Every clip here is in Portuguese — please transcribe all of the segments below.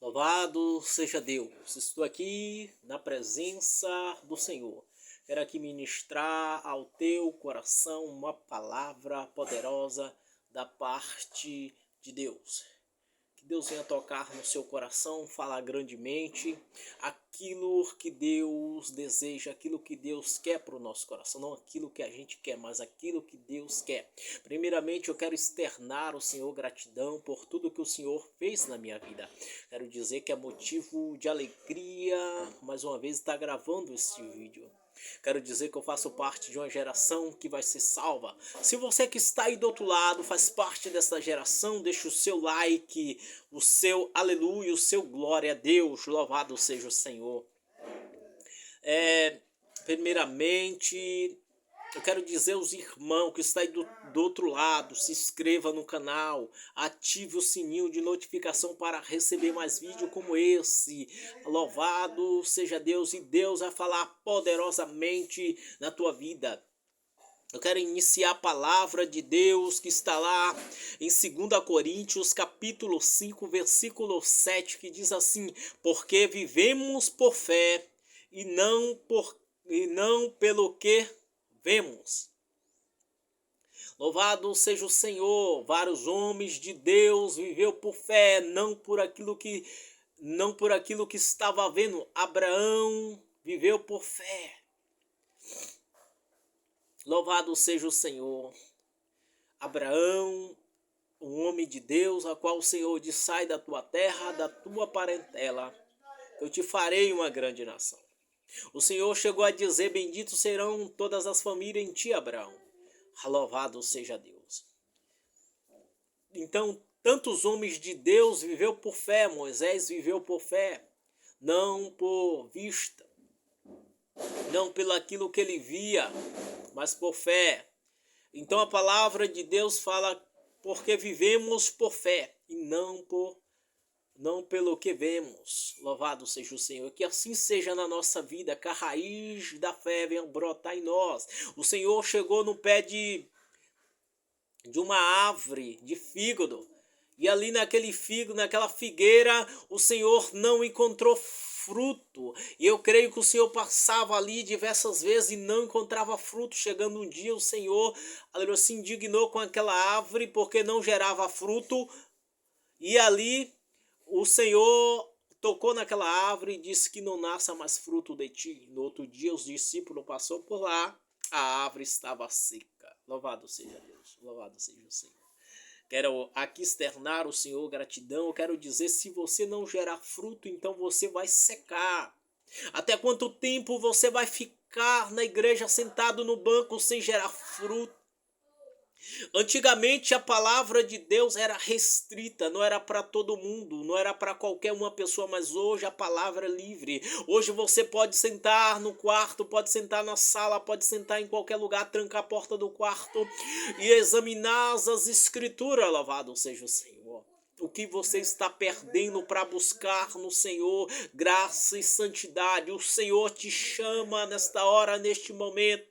Louvado seja Deus, estou aqui na presença do Senhor. Quero aqui ministrar ao teu coração uma palavra poderosa da parte de Deus. Que Deus venha tocar no seu coração, falar grandemente aquilo que Deus deseja, aquilo que Deus quer para o nosso coração. Não aquilo que a gente quer, mas aquilo que Deus quer. Primeiramente, eu quero externar ao Senhor gratidão por tudo que o Senhor fez na minha vida. Quero dizer que é motivo de alegria, mais uma vez, estar gravando este vídeo. Quero dizer que eu faço parte de uma geração que vai ser salva. Se você que está aí do outro lado faz parte dessa geração, deixa o seu like, o seu aleluia, o seu glória a Deus, louvado seja o Senhor. Primeiramente, eu quero dizer aos irmãos que estão aí do outro lado, se inscreva no canal, ative o sininho de notificação para receber mais vídeos como esse. Louvado seja Deus, e Deus vai falar poderosamente na tua vida. Eu quero iniciar a palavra de Deus que está lá em 2 Coríntios capítulo 5, versículo 7, que diz assim: porque vivemos por fé e não pelo que vemos. Louvado seja o Senhor. Vários homens de Deus viveu por fé, não por aquilo que estava vendo. Abraão viveu por fé. Louvado seja o Senhor. Abraão, um homem de Deus, a qual o Senhor diz: sai da tua terra, da tua parentela, eu te farei uma grande nação. O Senhor chegou a dizer: bendito serão todas as famílias em ti, Abraão. Louvado seja Deus. Então, tantos homens de Deus viveu por fé. Moisés viveu por fé, não por vista, não pelo aquilo que ele via, mas por fé. Então a palavra de Deus fala: porque vivemos por fé e não pelo que vemos. Louvado seja o Senhor. Que assim seja na nossa vida, que a raiz da fé venha brotar em nós. O Senhor chegou no pé de uma árvore de fígado, e ali naquela figueira, o Senhor não encontrou fruto. E eu creio que o Senhor passava ali diversas vezes e não encontrava fruto. Chegando um dia, o Senhor, aleluia, se indignou com aquela árvore porque não gerava fruto. E ali o Senhor tocou naquela árvore e disse que não nasça mais fruto de ti. No outro dia, os discípulos passaram por lá, a árvore estava seca. Louvado seja Deus, louvado seja o Senhor. Quero aqui externar ao Senhor gratidão. Eu quero dizer: se você não gerar fruto, então você vai secar. Até quanto tempo você vai ficar na igreja sentado no banco sem gerar fruto? Antigamente a palavra de Deus era restrita, não era para todo mundo, não era para qualquer uma pessoa, mas hoje a palavra é livre. Hoje você pode sentar no quarto, pode sentar na sala, pode sentar em qualquer lugar, trancar a porta do quarto e examinar as escrituras. Louvado seja o Senhor. O que você está perdendo para buscar no Senhor graça e santidade? O Senhor te chama nesta hora, neste momento.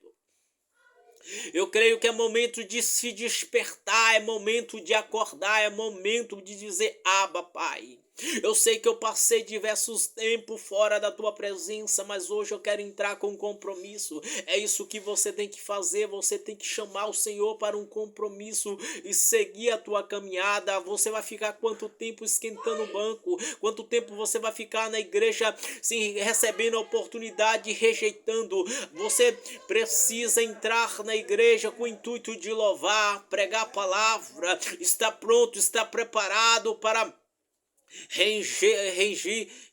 Eu creio que é momento de se despertar, é momento de acordar, é momento de dizer: Abba, Pai. Eu sei que eu passei diversos tempos fora da tua presença, mas hoje eu quero entrar com um compromisso. É isso que você tem que fazer, você tem que chamar o Senhor para um compromisso e seguir a tua caminhada. Você vai ficar quanto tempo esquentando o banco? Quanto tempo você vai ficar na igreja sem recebendo a oportunidade e rejeitando? Você precisa entrar na igreja com o intuito de louvar, pregar a palavra, está pronto, está preparado para ranger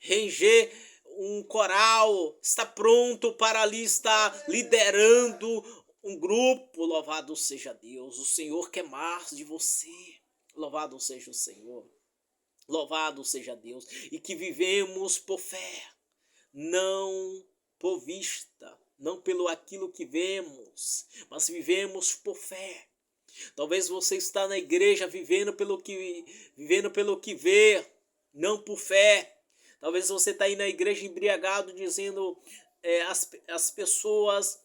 um coral, está pronto para ali estar liderando um grupo. Louvado seja Deus. O Senhor quer mais de você. Louvado seja o Senhor. Louvado seja Deus. E que vivemos por fé, não por vista, não pelo aquilo que vemos, mas vivemos por fé. Talvez você está na igreja vivendo pelo que vê, não por fé. Talvez você está aí na igreja embriagado dizendo: as pessoas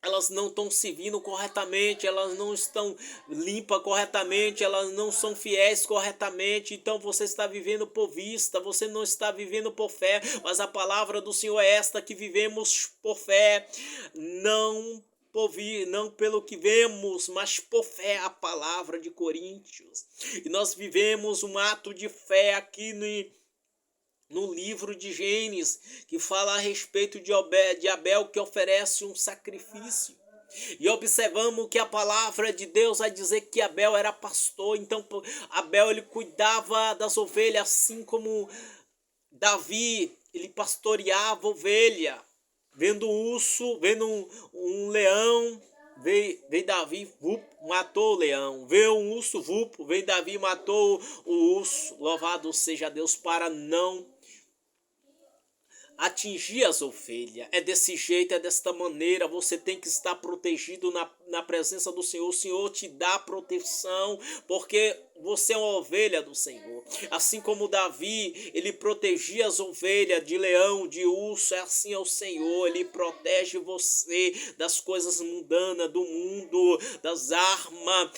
elas não estão servindo corretamente, elas não estão limpas corretamente, elas não são fiéis corretamente. Então você está vivendo por vista, você não está vivendo por fé, mas a palavra do Senhor é esta, que vivemos por fé, não pelo que vemos, mas por fé, a palavra de Coríntios. E nós vivemos um ato de fé aqui no livro de Gênesis, que fala a respeito de Abel, que oferece um sacrifício. E observamos que a palavra de Deus vai dizer que Abel era pastor. Então Abel, ele cuidava das ovelhas, assim como Davi, ele pastoreava ovelha. Vendo um urso, vendo um leão, veio Davi, matou o leão. Veio um urso, veio Davi, matou o urso. Louvado seja Deus, para não atingir as ovelhas. É desse jeito, é desta maneira. Você tem que estar protegido na presença do Senhor. O Senhor te dá proteção, porque você é uma ovelha do Senhor. Assim como Davi, ele protegia as ovelhas de leão, de urso, é assim é o Senhor. Ele protege você das coisas mundanas do mundo, das armas,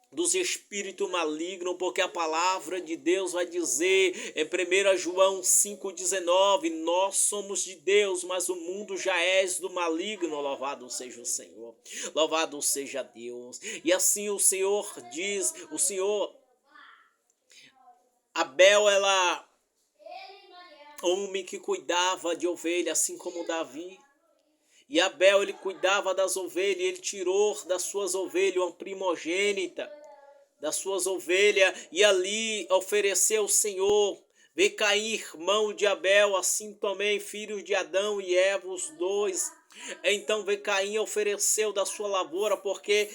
dos espíritos malignos, porque a palavra de Deus vai dizer em 1 João 5,19, nós somos de Deus, mas o mundo já é do maligno. Louvado seja o Senhor, louvado seja Deus. E assim o Senhor diz, o Senhor, Abel, ela, homem que cuidava de ovelha, assim como Davi. E Abel, ele cuidava das ovelhas, ele tirou das suas ovelhas uma primogênita das suas ovelhas, e ali ofereceu o Senhor. Veio Caim, irmão de Abel, assim também filhos de Adão e Eva, os dois. Então veio Caim, ofereceu da sua lavoura, porque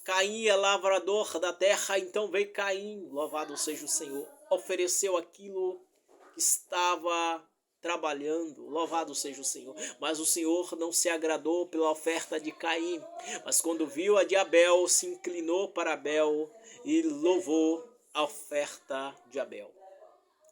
Caim é lavrador da terra. Então veio Caim, louvado seja o Senhor, ofereceu aquilo que estava trabalhando, louvado seja o Senhor. Mas o Senhor não se agradou pela oferta de Caim, mas quando viu a de Abel, se inclinou para Abel e louvou a oferta de Abel.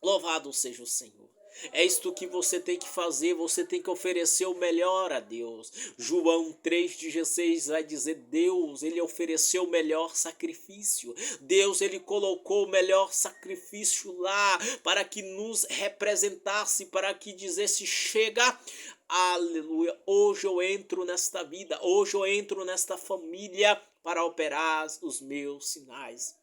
Louvado seja o Senhor. É isto que você tem que fazer, você tem que oferecer o melhor a Deus. João 3,16 vai dizer, Deus, ele ofereceu o melhor sacrifício. Deus, ele colocou o melhor sacrifício lá para que nos representasse, para que dissesse, chega, aleluia, hoje eu entro nesta vida, hoje eu entro nesta família para operar os meus sinais.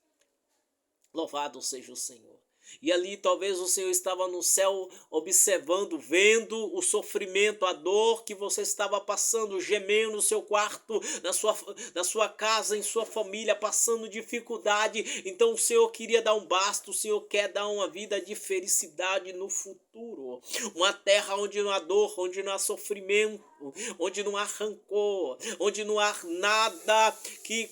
Louvado seja o Senhor. E ali talvez o Senhor estava no céu observando, vendo o sofrimento, a dor que você estava passando, gemendo no seu quarto, na sua casa, em sua família, passando dificuldade. Então o Senhor queria dar um basta, o Senhor quer dar uma vida de felicidade no futuro. Uma terra onde não há dor, onde não há sofrimento, onde não há rancor, onde não há nada que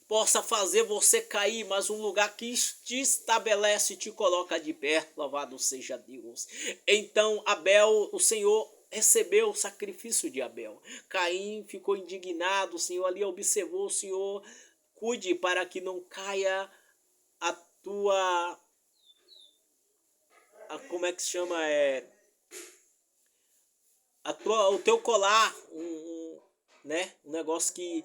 possa fazer você cair, mas um lugar que te estabelece e te coloca de pé. Louvado seja Deus. Então Abel, o Senhor recebeu o sacrifício de Abel. Caim ficou indignado, o Senhor ali observou, o Senhor, cuide para que não caia a tua, como é que se chama, o teu colar, né? Um negócio que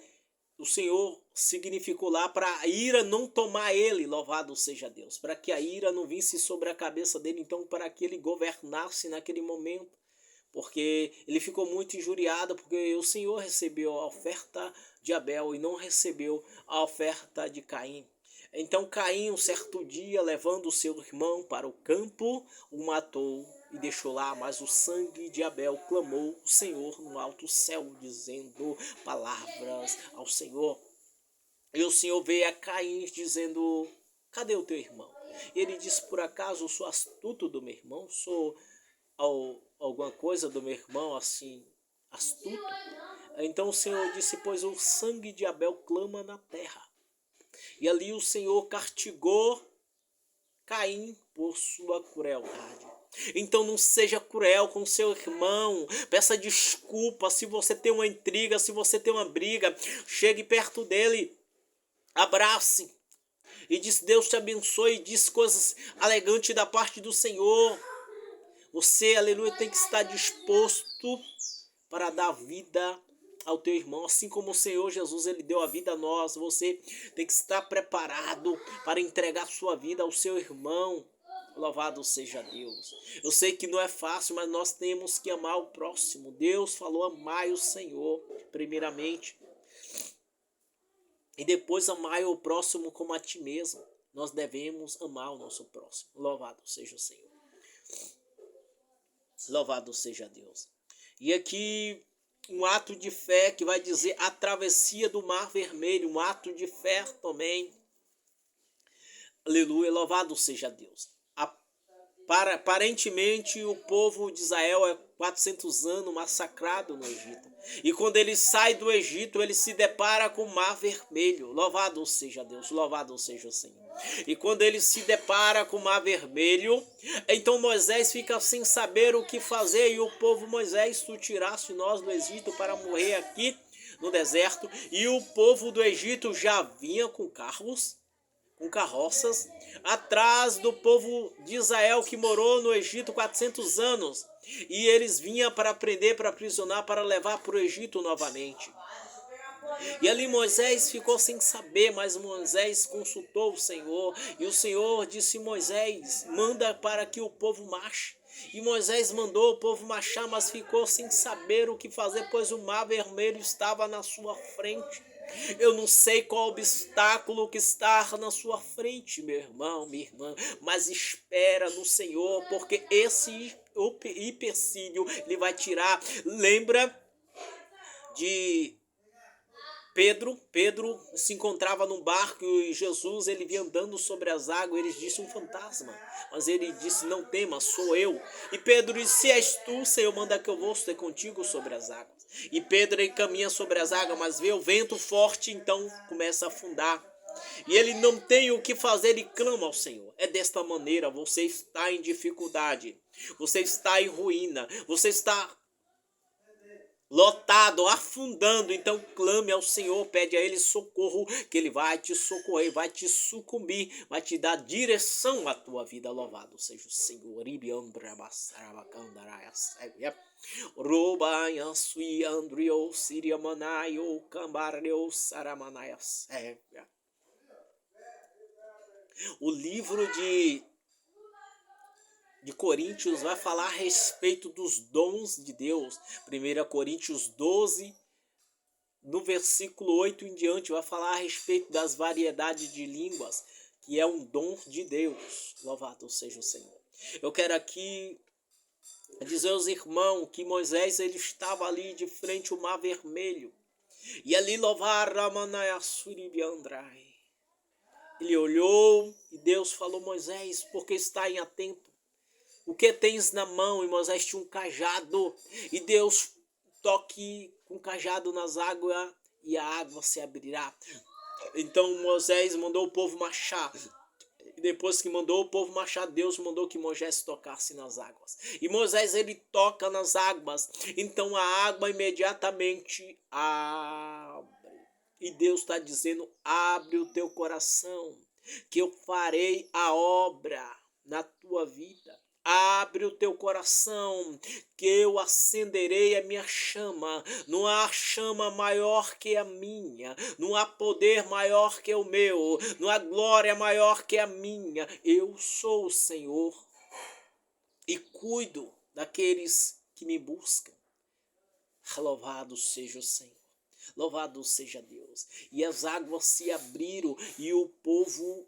o Senhor significou lá para a ira não tomar ele, louvado seja Deus, para que a ira não visse sobre a cabeça dele, então para que ele governasse naquele momento, porque ele ficou muito injuriado, porque o Senhor recebeu a oferta de Abel e não recebeu a oferta de Caim. Então Caim, um certo dia, levando o seu irmão para o campo, o matou e deixou lá, mas o sangue de Abel clamou o Senhor no alto céu, dizendo palavras ao Senhor. E o Senhor veio a Caim dizendo, cadê o teu irmão? E ele disse, por acaso eu sou astuto do meu irmão? Sou alguma coisa do meu irmão assim, astuto? Então o Senhor disse, pois o sangue de Abel clama na terra. E ali o Senhor castigou Caim por sua crueldade. Então não seja cruel com seu irmão, peça desculpa se você tem uma intriga, se você tem uma briga, chegue perto dele, abrace e diz, Deus te abençoe, diz coisas elegantes da parte do Senhor. Você, aleluia, tem que estar disposto para dar vida ao teu irmão, assim como o Senhor Jesus, ele deu a vida a nós. Você tem que estar preparado para entregar sua vida ao seu irmão. Louvado seja Deus. Eu sei que não é fácil, mas nós temos que amar o próximo. Deus falou: amai o Senhor, primeiramente, e depois amai o próximo como a ti mesmo. Nós devemos amar o nosso próximo. Louvado seja o Senhor. Louvado seja Deus. E aqui um ato de fé que vai dizer a travessia do Mar Vermelho, um ato de fé também. Aleluia, louvado seja Deus. Aparentemente o povo de Israel é 400 anos massacrado no Egito. E quando ele sai do Egito, ele se depara com o Mar Vermelho. Louvado seja Deus, louvado seja o Senhor. E quando ele se depara com o Mar Vermelho, então Moisés fica sem saber o que fazer. E o povo: Moisés, tu tiraste nós do Egito para morrer aqui no deserto. E o povo do Egito já vinha com carros, com carroças, atrás do povo de Israel que morou no Egito 400 anos. E eles vinham para prender, para aprisionar, para levar para o Egito novamente. E ali Moisés ficou sem saber, mas Moisés consultou o Senhor. E o Senhor disse: Moisés, manda para que o povo marche. E Moisés mandou o povo marchar, mas ficou sem saber o que fazer, pois o Mar Vermelho estava na sua frente. Eu não sei qual obstáculo que está na sua frente, meu irmão, minha irmã, mas espera no Senhor, porque esse empecilho ele vai tirar. Lembra de Pedro se encontrava num barco e Jesus ele vinha andando sobre as águas. Ele disse: um fantasma. Mas ele disse: não temas, sou eu. E Pedro disse: se és tu, Senhor, manda que eu vou ser contigo sobre as águas. E Pedro ele caminha sobre as águas, mas vê o vento forte, então começa a afundar. E ele não tem o que fazer e clama ao Senhor. É desta maneira: você está em dificuldade, você está em ruína, você está lotado, afundando, então clame ao Senhor, pede a Ele socorro, que Ele vai te socorrer, vai te sucumbir, vai te dar direção à tua vida. Louvado seja o Senhor. O livro de Coríntios vai falar a respeito dos dons de Deus. 1 Coríntios 12, no versículo 8 em diante, vai falar a respeito das variedades de línguas, que é um dom de Deus. Louvado seja o Senhor. Eu quero aqui dizer aos irmãos que Moisés ele estava ali de frente ao Mar Vermelho. E ali louvar Ramanayasuribiandrai. Ele olhou e Deus falou: Moisés, por que está em atento? O que tens na mão? E Moisés tinha um cajado. E Deus toque com o cajado nas águas e a água se abrirá. Então Moisés mandou o povo marchar. E depois que mandou o povo marchar, Deus mandou que Moisés tocasse nas águas. E Moisés ele toca nas águas. Então a água imediatamente abre. E Deus está dizendo: abre o teu coração, que eu farei a obra na tua vida. Abre o teu coração, que eu acenderei a minha chama. Não há chama maior que a minha. Não há poder maior que o meu. Não há glória maior que a minha. Eu sou o Senhor e cuido daqueles que me buscam. Louvado seja o Senhor. Louvado seja Deus. E as águas se abriram e o povo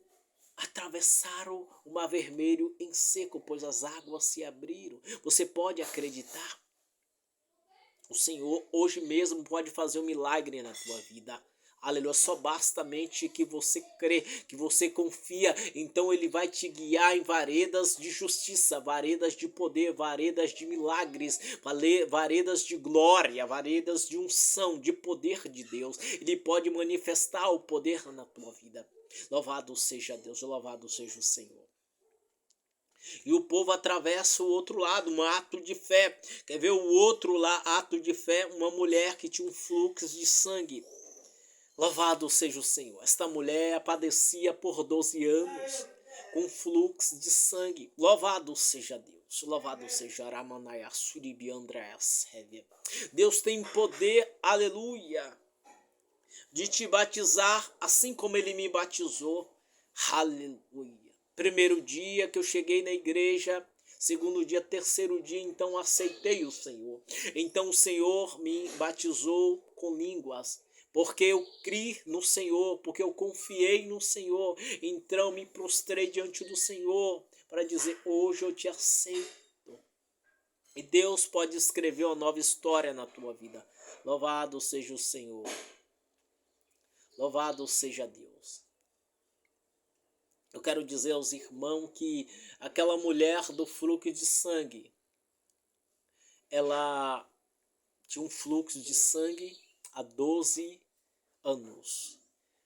atravessaram o Mar Vermelho em seco, pois as águas se abriram. Você pode acreditar? O Senhor hoje mesmo pode fazer um milagre na tua vida. Aleluia, só bastamente que você crê, que você confia, então Ele vai te guiar em varedas de justiça, varedas de poder, varedas de milagres, varedas de glória, varedas de unção, de poder de Deus. Ele pode manifestar o poder na tua vida. Louvado seja Deus, louvado seja o Senhor. E o povo atravessa o outro lado, um ato de fé. Quer ver o outro lá, ato de fé? Uma mulher que tinha um fluxo de sangue. Louvado seja o Senhor. Esta mulher padecia por 12 anos. com fluxo de sangue. Louvado seja Deus, louvado seja Ramanaya Suribi Andreas. Deus tem poder, aleluia, de te batizar assim como ele me batizou. Aleluia. Primeiro dia que eu cheguei na igreja, segundo dia, terceiro dia, então aceitei o Senhor. Então o Senhor me batizou com línguas, porque eu criei no Senhor, porque eu confiei no Senhor. Então me prostrei diante do Senhor para dizer: hoje eu te aceito. E Deus pode escrever uma nova história na tua vida. Louvado seja o Senhor. Louvado seja Deus. Eu quero dizer aos irmãos que aquela mulher do fluxo de sangue, ela tinha um fluxo de sangue há 12 anos.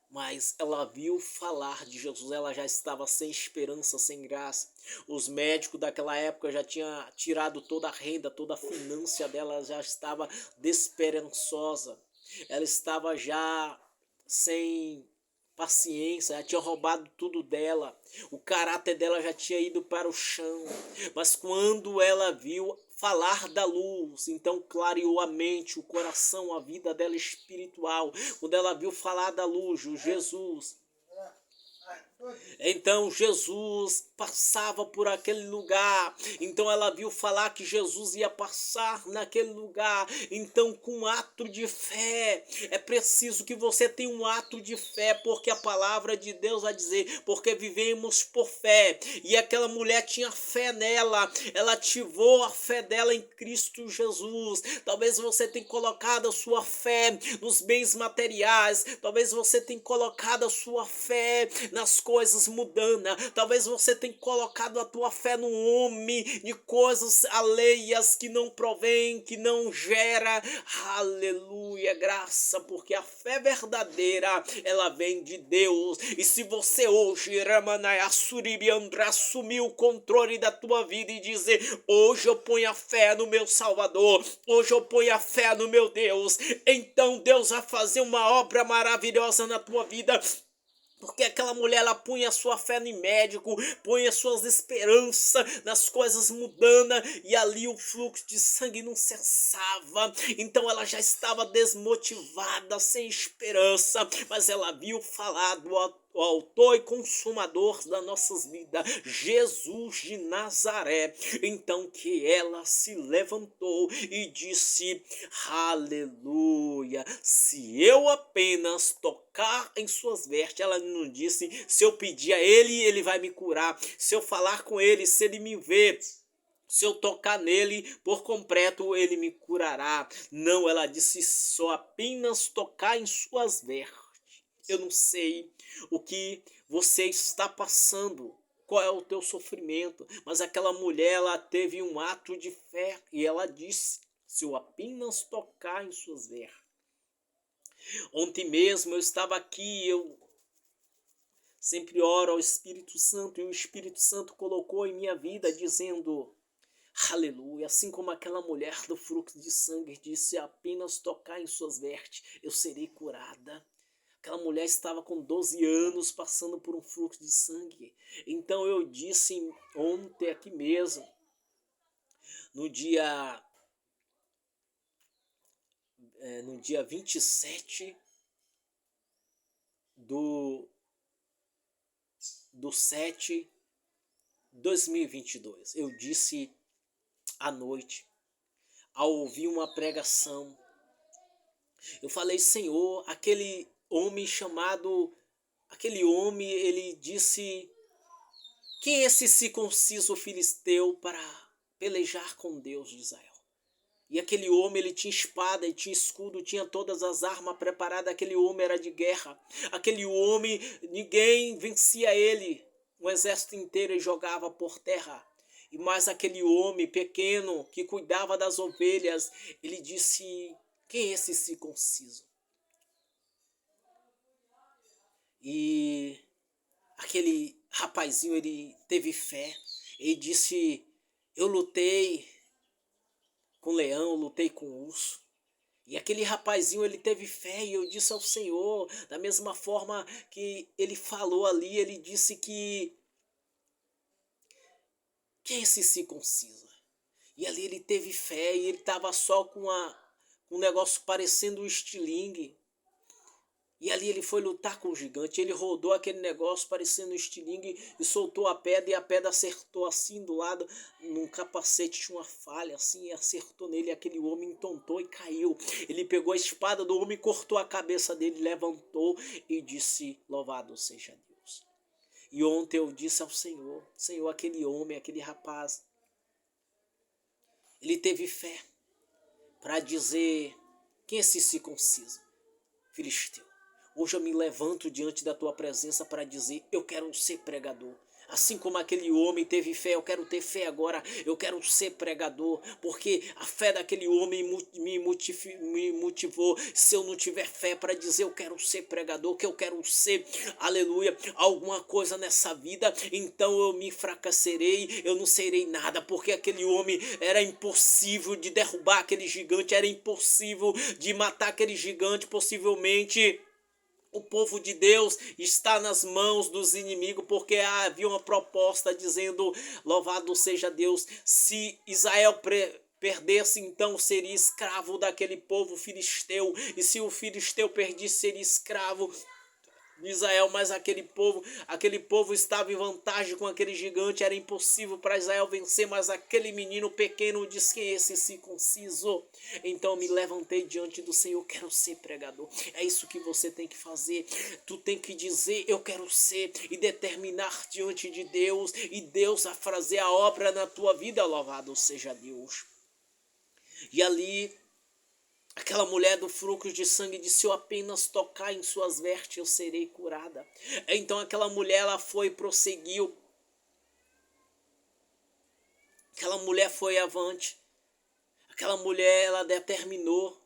Mas ela viu falar de Jesus, ela já estava sem esperança, sem graça. Os médicos daquela época já tinham tirado toda a renda, toda a finança dela, ela já estava desesperançosa. Ela estava já sem paciência, já tinha roubado tudo dela. O caráter dela já tinha ido para o chão. Mas quando ela viu falar da luz, então clareou a mente, o coração, a vida dela espiritual. Quando ela viu falar da luz, o Jesus, então Jesus passava por aquele lugar. Então ela viu falar que Jesus ia passar naquele lugar. Então, com um ato de fé, é preciso que você tenha um ato de fé, porque a palavra de Deus vai dizer: porque vivemos por fé. E aquela mulher tinha fé nela, ela ativou a fé dela em Cristo Jesus. Talvez você tenha colocado a sua fé nos bens materiais, talvez você tenha colocado a sua fé nas coisas mundanas, talvez você tenha colocado a tua fé no homem, de coisas alheias que não provém, que não gera, aleluia, graça, porque a fé verdadeira, ela vem de Deus. E se você hoje, Ramanaya Suribiandra, assumir o controle da tua vida e dizer: hoje eu ponho a fé no meu Salvador, hoje eu ponho a fé no meu Deus, então Deus vai fazer uma obra maravilhosa na tua vida. Porque aquela mulher, ela punha a sua fé no médico, punha as suas esperanças nas coisas mudando, e ali o fluxo de sangue não cessava. Então ela já estava desmotivada, sem esperança, mas ela viu falar do o autor e consumador das nossas vidas, Jesus de Nazaré. Então que ela se levantou e disse: aleluia, se eu apenas tocar em suas vestes. Ela não disse: se eu pedir a ele, ele vai me curar. Se eu falar com ele, se ele me ver, se eu tocar nele por completo, ele me curará. Não, ela disse: só apenas tocar em suas vestes. Eu não sei o que você está passando, qual é o teu sofrimento, mas aquela mulher, ela teve um ato de fé e ela disse: se eu apenas tocar em suas vestes. Ontem mesmo eu estava aqui, eu sempre oro ao Espírito Santo, e o Espírito Santo colocou em minha vida dizendo: aleluia, assim como aquela mulher do fluxo de sangue disse: apenas tocar em suas vestes, eu serei curada. Aquela mulher estava com 12 anos passando por um fluxo de sangue. Então eu disse ontem aqui mesmo, no dia 27 do 7 de 2022, eu disse à noite, ao ouvir uma pregação, eu falei: Senhor, aquele homem, ele disse: quem é esse circunciso filisteu para pelejar com Deus de Israel? E aquele homem, ele tinha espada, ele tinha escudo, tinha todas as armas preparadas. Aquele homem era de guerra. Aquele homem, ninguém vencia ele. O exército inteiro ele jogava por terra. E mais aquele homem pequeno que cuidava das ovelhas, ele disse: quem é esse circunciso? E aquele rapazinho, ele teve fé. Ele disse: eu lutei com leão, lutei com urso. E aquele rapazinho, ele teve fé, e eu disse ao Senhor, da mesma forma que ele falou ali, ele disse que quem é esse circunciso? E ali ele teve fé e ele estava só com um negócio parecendo um estilingue. E ali ele foi lutar com o gigante, ele rodou aquele negócio parecendo um estilingue e soltou a pedra, e a pedra acertou assim do lado, num capacete tinha uma falha assim, e acertou nele, e aquele homem entontou e caiu. Ele pegou a espada do homem, cortou a cabeça dele, levantou e disse, louvado seja Deus. E ontem eu disse ao Senhor, Senhor, aquele homem, aquele rapaz, ele teve fé para dizer, quem é esse circunciso? Filisteu. Hoje eu me levanto diante da tua presença para dizer, eu quero ser pregador. Assim como aquele homem teve fé, eu quero ter fé agora, eu quero ser pregador, porque a fé daquele homem me motivou. Se eu não tiver fé para dizer eu quero ser pregador, que eu quero ser, aleluia, alguma coisa nessa vida, então eu me fracasserei, eu não serei nada, porque aquele homem era impossível de derrubar aquele gigante, era impossível de matar aquele gigante, possivelmente. O povo de Deus está nas mãos dos inimigos, porque havia uma proposta dizendo, louvado seja Deus, se Israel perdesse, então seria escravo daquele povo filisteu, e se o filisteu perdesse, seria escravo de Israel, mas aquele povo estava em vantagem com aquele gigante, era impossível para Israel vencer, mas aquele menino pequeno disse que esse circunciso. Então me levantei diante do Senhor, quero ser pregador. É isso que você tem que fazer. Tu tem que dizer, eu quero ser, e determinar diante de Deus, e Deus a fazer a obra na tua vida, louvado seja Deus. E ali aquela mulher do fluxo de sangue disse, se eu apenas tocar em suas vestes, eu serei curada. Então aquela mulher, ela foi e prosseguiu. Aquela mulher foi avante. Aquela mulher, ela determinou,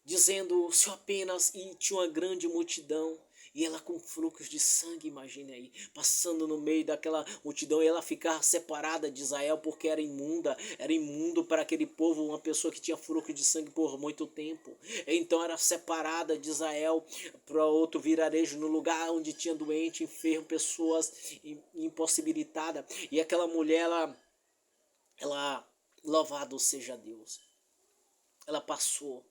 dizendo, se eu apenas... E tinha uma grande multidão. E ela com fluxos de sangue, imagine aí, passando no meio daquela multidão, e ela ficava separada de Israel porque era imundo para aquele povo, uma pessoa que tinha fluxo de sangue por muito tempo. Então era separada de Israel para outro vilarejo, no lugar onde tinha doente, enfermo, pessoas impossibilitadas. E aquela mulher, ela louvado seja Deus, ela passou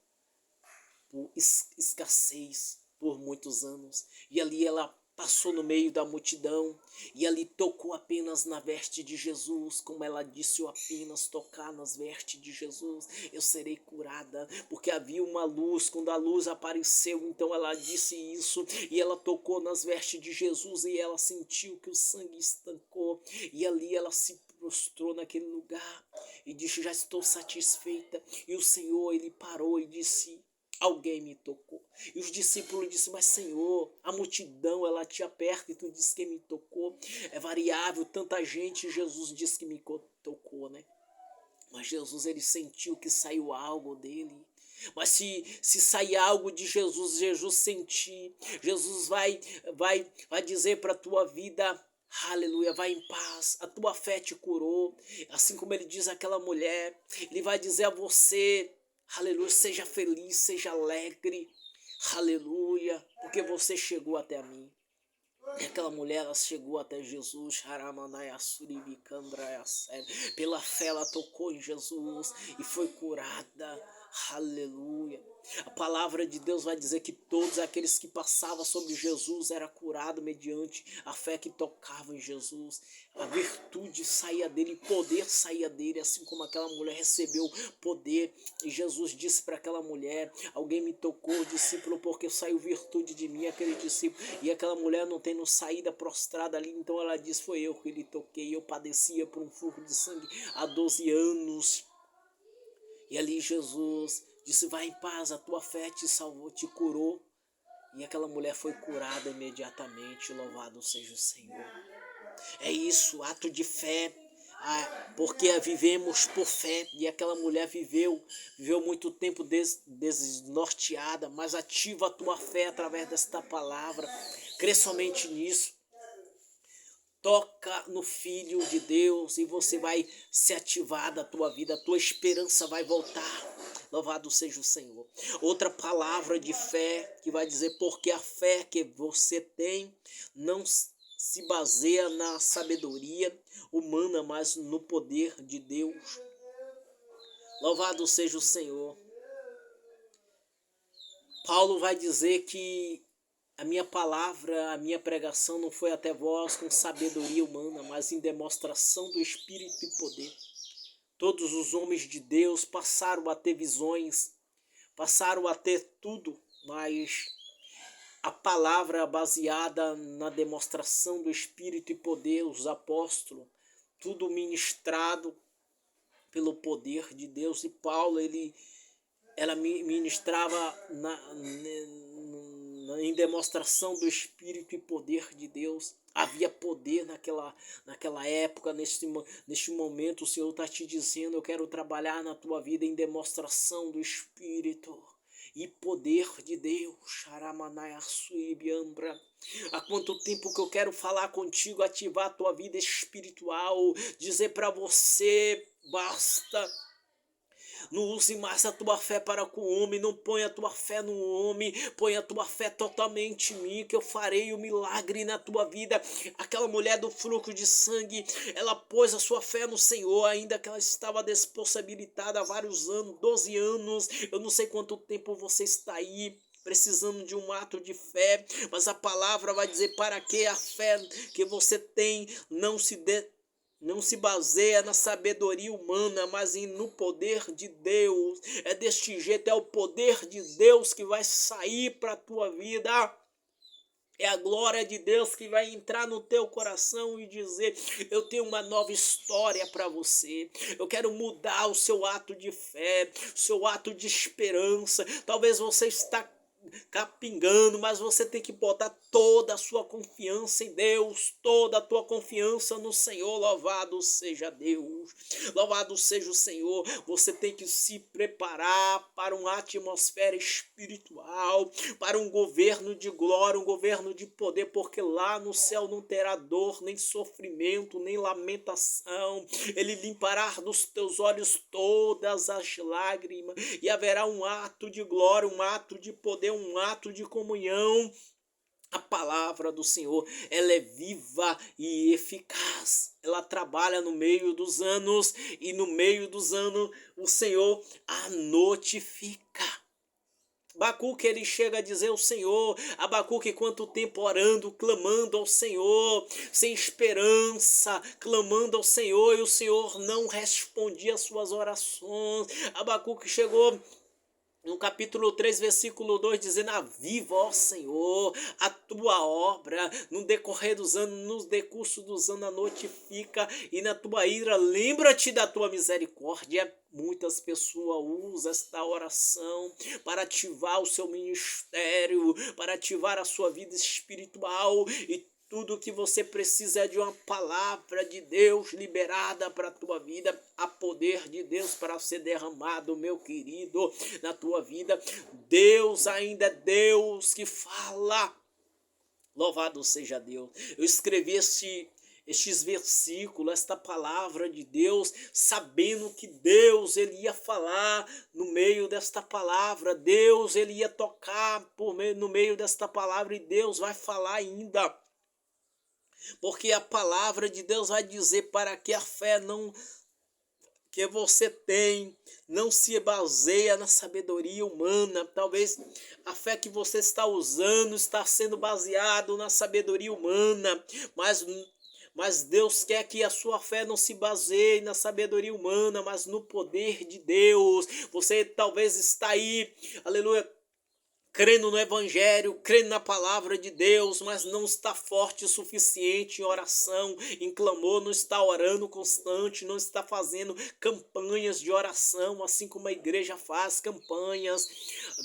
por escassez por muitos anos, e ali ela passou no meio da multidão, e ali tocou apenas na veste de Jesus, como ela disse, eu apenas tocar nas vestes de Jesus, eu serei curada, porque havia uma luz, quando a luz apareceu, então ela disse isso, e ela tocou nas vestes de Jesus, e ela sentiu que o sangue estancou, e ali ela se prostrou naquele lugar, e disse, já estou satisfeita, e o Senhor, ele parou e disse, alguém me tocou. E os discípulos disseram, mas Senhor, a multidão, ela te aperta e tu diz que me tocou. É variável, tanta gente, Jesus disse que me tocou, né? Mas Jesus, ele sentiu que saiu algo dele. Mas se sair algo de Jesus, Jesus sentir, Jesus vai dizer para a tua vida, aleluia, vai em paz, a tua fé te curou. Assim como ele diz àquela mulher, ele vai dizer a você, aleluia, seja feliz, seja alegre, aleluia, porque você chegou até mim. E aquela mulher, ela chegou até Jesus, pela fé ela tocou em Jesus e foi curada, aleluia. A palavra de Deus vai dizer que todos aqueles que passavam sobre Jesus eram curados mediante a fé que tocava em Jesus. A virtude saía dele, poder saía dele, assim como aquela mulher recebeu poder. E Jesus disse para aquela mulher, alguém me tocou, discípulo, porque saiu virtude de mim, aquele discípulo. E aquela mulher não tendo saída prostrada ali, então ela disse, foi eu que lhe toquei, eu padecia por um fluxo de sangue há 12 anos. E ali Jesus disse, vai em paz, a tua fé te salvou, te curou. E aquela mulher foi curada imediatamente, louvado seja o Senhor. É isso, ato de fé, porque vivemos por fé. E aquela mulher viveu muito tempo desnorteada, mas ativa a tua fé através desta palavra. Crê somente nisso. Toca no Filho de Deus e você vai se ativar da tua vida, a tua esperança vai voltar. Louvado seja o Senhor. Outra palavra de fé que vai dizer, porque a fé que você tem não se baseia na sabedoria humana, mas no poder de Deus. Louvado seja o Senhor. Paulo vai dizer que a minha palavra, a minha pregação não foi até vós com sabedoria humana, mas em demonstração do Espírito e poder. Todos os homens de Deus passaram a ter visões, passaram a ter tudo, mas a palavra baseada na demonstração do Espírito e poder, os apóstolos, tudo ministrado pelo poder de Deus. E Paulo, ela ministrava em demonstração do Espírito e poder de Deus. Havia poder naquela época, neste momento. O Senhor está te dizendo: eu quero trabalhar na tua vida em demonstração do Espírito e poder de Deus. Há quanto tempo que eu quero falar contigo, ativar a tua vida espiritual, dizer para você: basta. Não use mais a tua fé para com o homem, não ponha a tua fé no homem, ponha a tua fé totalmente em mim, que eu farei o milagre na tua vida. Aquela mulher do fluxo de sangue, ela pôs a sua fé no Senhor, ainda que ela estava despossibilitada há vários anos, 12 anos, eu não sei quanto tempo você está aí, precisando de um ato de fé, mas a palavra vai dizer: para que a fé que você tem não se baseia na sabedoria humana, mas no poder de Deus. É deste jeito, é o poder de Deus que vai sair para a tua vida. É a glória de Deus que vai entrar no teu coração e dizer: eu tenho uma nova história para você. Eu quero mudar o seu ato de fé, o seu ato de esperança. Talvez você está capingando, mas você tem que botar toda a sua confiança em Deus, toda a tua confiança no Senhor. Louvado seja Deus, louvado seja o Senhor. Você tem que se preparar para uma atmosfera espiritual, para um governo de glória, um governo de poder, porque lá no céu não terá dor, nem sofrimento, nem lamentação. Ele limpará dos teus olhos todas as lágrimas, e haverá um ato de glória, um ato de poder, um ato de comunhão. A palavra do Senhor, ela é viva e eficaz. Ela trabalha no meio dos anos, e no meio dos anos o Senhor a notifica. Abacuque, ele chega a dizer ao Senhor, Abacuque, quanto tempo orando, clamando ao Senhor, sem esperança, clamando ao Senhor, e o Senhor não respondia às suas orações. Abacuque chegou no capítulo 3, versículo 2, dizendo: aviva, ó Senhor, a tua obra, no decorrer dos anos, no decurso dos anos, a notifica, e na tua ira, lembra-te da tua misericórdia. Muitas pessoas usam esta oração para ativar o seu ministério, para ativar a sua vida espiritual, e tudo que você precisa é de uma palavra de Deus liberada para a tua vida. Há poder de Deus para ser derramado, meu querido, na tua vida. Deus ainda é Deus que fala. Louvado seja Deus. Eu escrevi estes versículos, esta palavra de Deus, sabendo que Deus, ele ia falar no meio desta palavra. Deus, ele ia tocar no meio desta palavra, e Deus vai falar ainda. Porque a palavra de Deus vai dizer para que a fé que você tem não se baseia na sabedoria humana. Talvez a fé que você está usando está sendo baseado na sabedoria humana, mas Deus quer que a sua fé não se baseie na sabedoria humana, mas no poder de Deus. Você talvez está aí, aleluia, crendo no Evangelho, crendo na palavra de Deus, mas não está forte o suficiente em oração, em clamor, não está orando constante, não está fazendo campanhas de oração, assim como a igreja faz campanhas,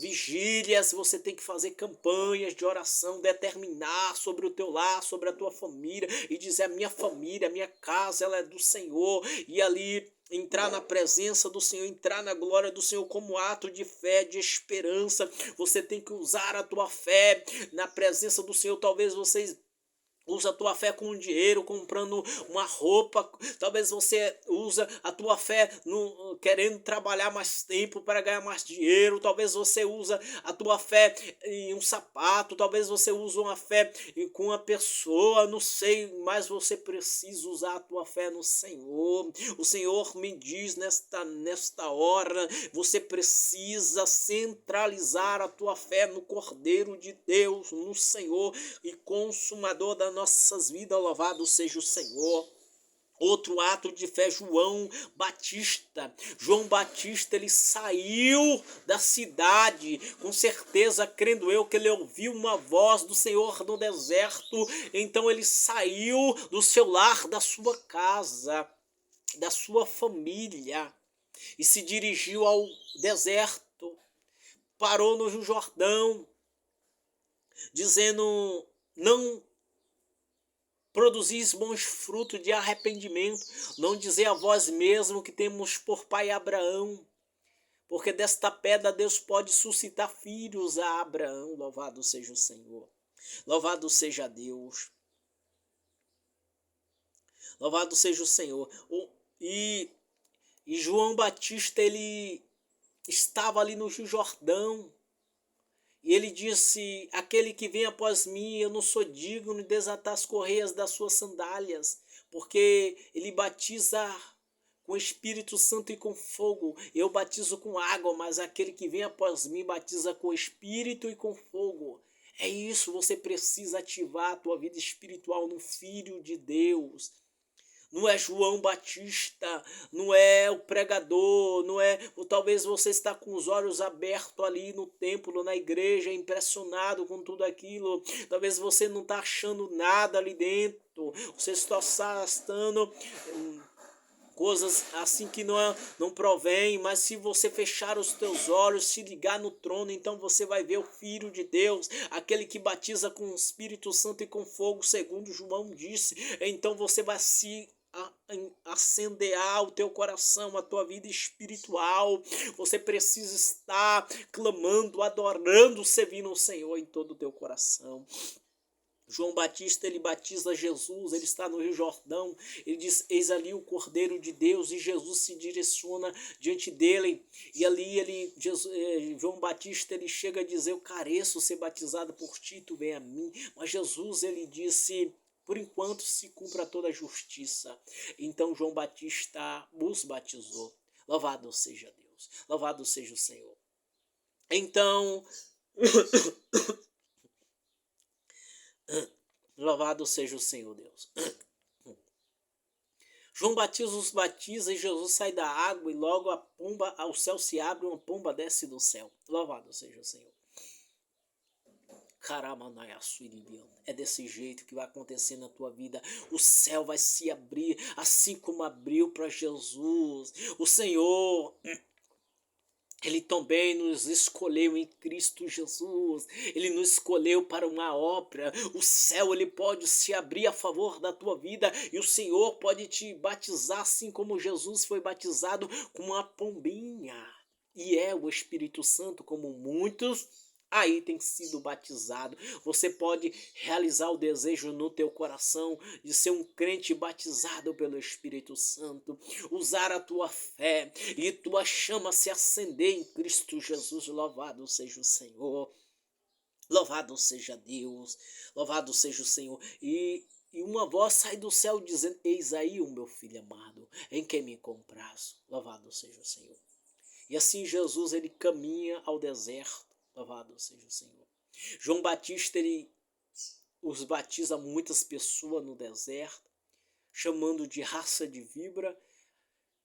vigílias. Você tem que fazer campanhas de oração, determinar sobre o teu lar, sobre a tua família, e dizer: a minha família, a minha casa, ela é do Senhor, e ali entrar na presença do Senhor, entrar na glória do Senhor como ato de fé, de esperança. Você tem que usar a tua fé na presença do Senhor. Talvez vocês usa a tua fé com dinheiro, comprando uma roupa. Talvez você usa a tua fé querendo trabalhar mais tempo para ganhar mais dinheiro. Talvez você usa a tua fé em um sapato, talvez você use uma fé com uma pessoa, não sei, mas você precisa usar a tua fé no Senhor. O Senhor me diz nesta hora, você precisa centralizar a tua fé no Cordeiro de Deus, no Senhor e consumador das nossas vidas. Louvado seja o Senhor. Outro ato de fé, João Batista. João Batista, ele saiu da cidade, com certeza, crendo eu, que ele ouviu uma voz do Senhor no deserto. Então ele saiu do seu lar, da sua casa, da sua família, e se dirigiu ao deserto. Parou no Rio Jordão, dizendo: não produzis bons frutos de arrependimento, não dizer a vós mesmo que temos por pai Abraão, porque desta pedra Deus pode suscitar filhos a Abraão. Louvado seja o Senhor, louvado seja Deus, louvado seja o Senhor. E João Batista, ele estava ali no Rio Jordão, e ele disse: aquele que vem após mim, eu não sou digno de desatar as correias das suas sandálias, porque ele batiza com Espírito Santo e com fogo. Eu batizo com água, mas aquele que vem após mim batiza com Espírito e com fogo. É isso, você precisa ativar a tua vida espiritual no Filho de Deus. Não é João Batista, não é o pregador, não é... Talvez você está com os olhos abertos ali no templo, na igreja, impressionado com tudo aquilo. Talvez você não está achando nada ali dentro. Você está gastando coisas assim que não provém, mas se você fechar os teus olhos, se ligar no trono, então você vai ver o Filho de Deus, aquele que batiza com o Espírito Santo e com fogo, segundo João disse. Então você vai se acendear o teu coração, a tua vida espiritual. Você precisa estar clamando, adorando, servindo o Senhor em todo o teu coração. João Batista, ele batiza Jesus, ele está no Rio Jordão, ele diz: eis ali o Cordeiro de Deus, e Jesus se direciona diante dele, e ali João Batista, ele chega a dizer: eu careço ser batizado por ti, tu vem a mim. Mas Jesus, ele disse: por enquanto se cumpra toda a justiça. Então João Batista os batizou. Louvado seja Deus, louvado seja o Senhor. Então louvado seja o Senhor Deus. João Batista os batiza e Jesus sai da água, e logo o céu se abre, uma pomba desce do céu. Louvado seja o Senhor. É desse jeito que vai acontecer na tua vida. O céu vai se abrir, assim como abriu para Jesus. O Senhor, ele também nos escolheu em Cristo Jesus. Ele nos escolheu para uma obra. O céu, ele pode se abrir a favor da tua vida, e o Senhor pode te batizar assim como Jesus foi batizado, com uma pombinha. E é o Espírito Santo, como muitos aí tem sido batizado. Você pode realizar o desejo no teu coração de ser um crente batizado pelo Espírito Santo, usar a tua fé e tua chama se acender em Cristo Jesus. Louvado seja o Senhor, louvado seja Deus, louvado seja o Senhor. E uma voz sai do céu dizendo: eis aí o meu filho amado, em quem me comprazo. Louvado seja o Senhor. E assim Jesus, ele caminha ao deserto. Louvado seja o Senhor. João Batista, ele os batiza muitas pessoas no deserto, chamando de raça de víbora.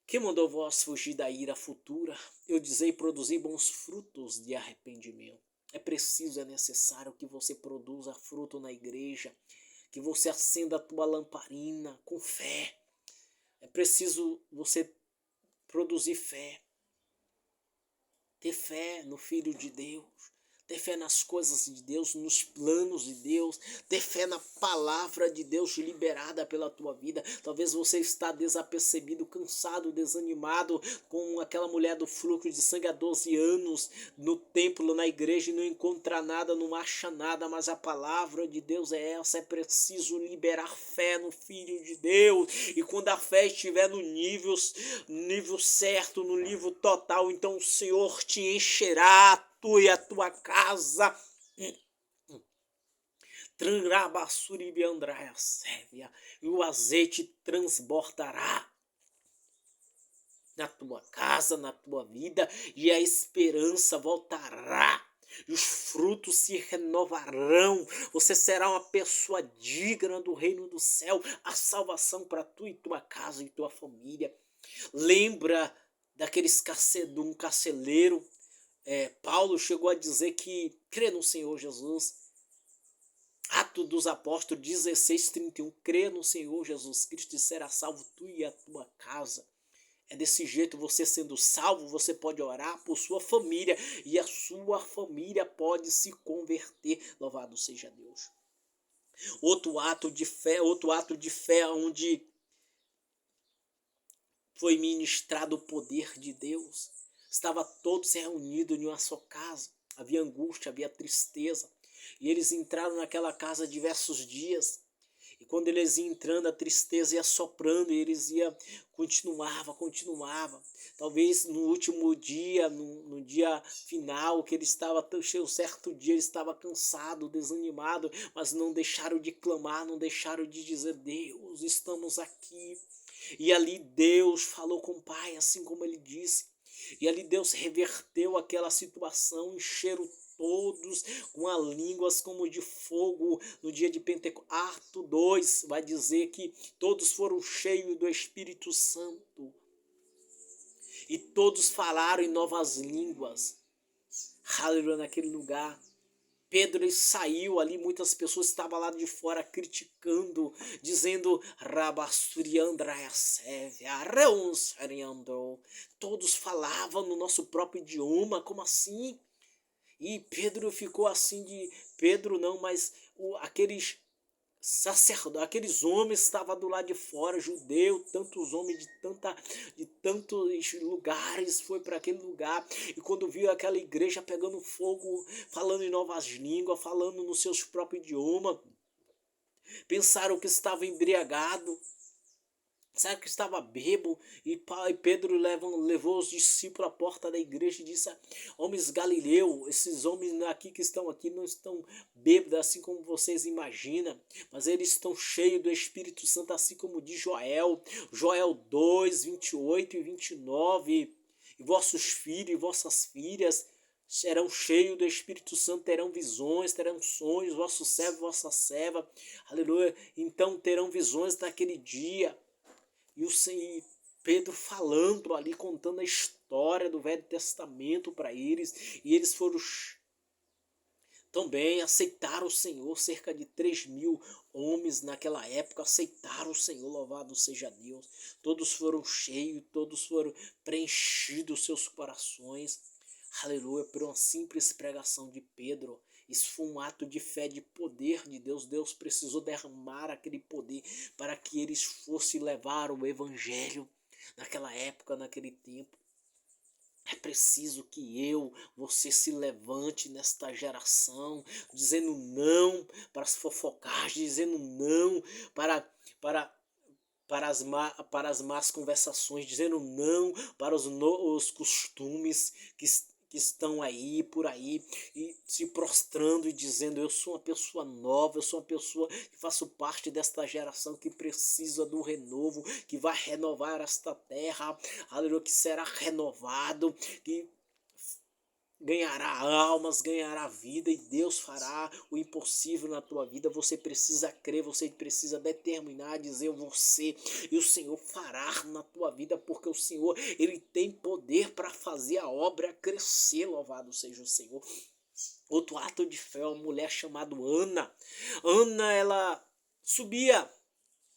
Quem mandou vós fugir da ira futura? Eu dizei: produzir bons frutos de arrependimento. É preciso, é necessário que você produza fruto na igreja, que você acenda a tua lamparina com fé. É preciso você produzir fé. Ter fé no Filho de Deus, ter fé nas coisas de Deus, nos planos de Deus, ter fé na palavra de Deus liberada pela tua vida. Talvez você está desapercebido, cansado, desanimado, com aquela mulher do fluxo de sangue há 12 anos no templo, na igreja, e não encontra nada, não acha nada, mas a palavra de Deus é essa. É preciso liberar fé no Filho de Deus, e quando a fé estiver no nível certo, no nível total, então o Senhor te encherá, tu e a tua casa. E o azeite transbordará na tua casa, na tua vida, e a esperança voltará. E os frutos se renovarão. Você será uma pessoa digna do reino do céu. A salvação para tu e tua casa e tua família. Lembra daqueles de um carceleiro? Paulo chegou a dizer que crê no Senhor Jesus. Atos dos Apóstolos 16:31. Crê no Senhor Jesus Cristo e será salvo tu e a tua casa. É desse jeito, você sendo salvo, você pode orar por sua família e a sua família pode se converter. Louvado seja Deus. Outro ato de fé onde foi ministrado o poder de Deus. Estava todos reunidos em uma só casa. Havia angústia, havia tristeza. E eles entraram naquela casa diversos dias. E quando eles iam entrando, a tristeza ia soprando, e eles continuava. Talvez no último dia, no dia final, que ele estava, um certo dia, ele estava cansado, desanimado, mas não deixaram de clamar, não deixaram de dizer: Deus, estamos aqui. E ali Deus falou com o Pai, assim como ele disse. E ali Deus reverteu aquela situação, encheram todos com as línguas como de fogo no dia de Pentecostes. Ato 2 vai dizer que todos foram cheios do Espírito Santo. E todos falaram em novas línguas. Aleluia, naquele lugar. Pedro ele saiu ali, muitas pessoas estavam lá de fora criticando, dizendo: todos falavam no nosso próprio idioma, como assim? E Pedro ficou assim de... Pedro não, mas aqueles sacerdotes, aqueles homens estavam do lado de fora, judeu, tantos homens de tantos lugares, foi para aquele lugar, e quando viu aquela igreja pegando fogo, falando em novas línguas, falando nos seus próprios idiomas, pensaram que estava embriagado, sabe que estava bêbado, e Pedro levou os discípulos à porta da igreja e disse: homens galileus, esses homens aqui que estão aqui não estão bêbados assim como vocês imaginam, mas eles estão cheios do Espírito Santo, assim como diz Joel 2, 28 e 29, e vossos filhos e vossas filhas serão cheios do Espírito Santo, terão visões, terão sonhos, vosso servo e vossa serva, aleluia, então terão visões naquele dia. E Pedro falando ali, contando a história do Velho Testamento para eles. E eles foram também, aceitaram o Senhor. Cerca de 3.000 homens naquela época aceitaram o Senhor. Louvado seja Deus. Todos foram cheios, todos foram preenchidos seus corações. Aleluia, por uma simples pregação de Pedro. Isso foi um ato de fé, de poder de Deus. Deus precisou derramar aquele poder para que eles fossem levar o evangelho naquela época, naquele tempo. É preciso que você se levante nesta geração, dizendo não para as fofocagens, dizendo não para as más conversações, dizendo não para os costumes que estão aí, por aí, e se prostrando e dizendo: eu sou uma pessoa nova, eu sou uma pessoa que faço parte desta geração que precisa do renovo, que vai renovar esta terra, aleluia, que será renovado, que ganhará almas, ganhará vida, e Deus fará o impossível na tua vida. Você precisa crer, você precisa determinar, dizer você, e o Senhor fará na tua vida, porque o Senhor, ele tem poder para fazer a obra crescer. Louvado seja o Senhor. Outro ato de fé, uma mulher chamada Ana. Ana, ela subia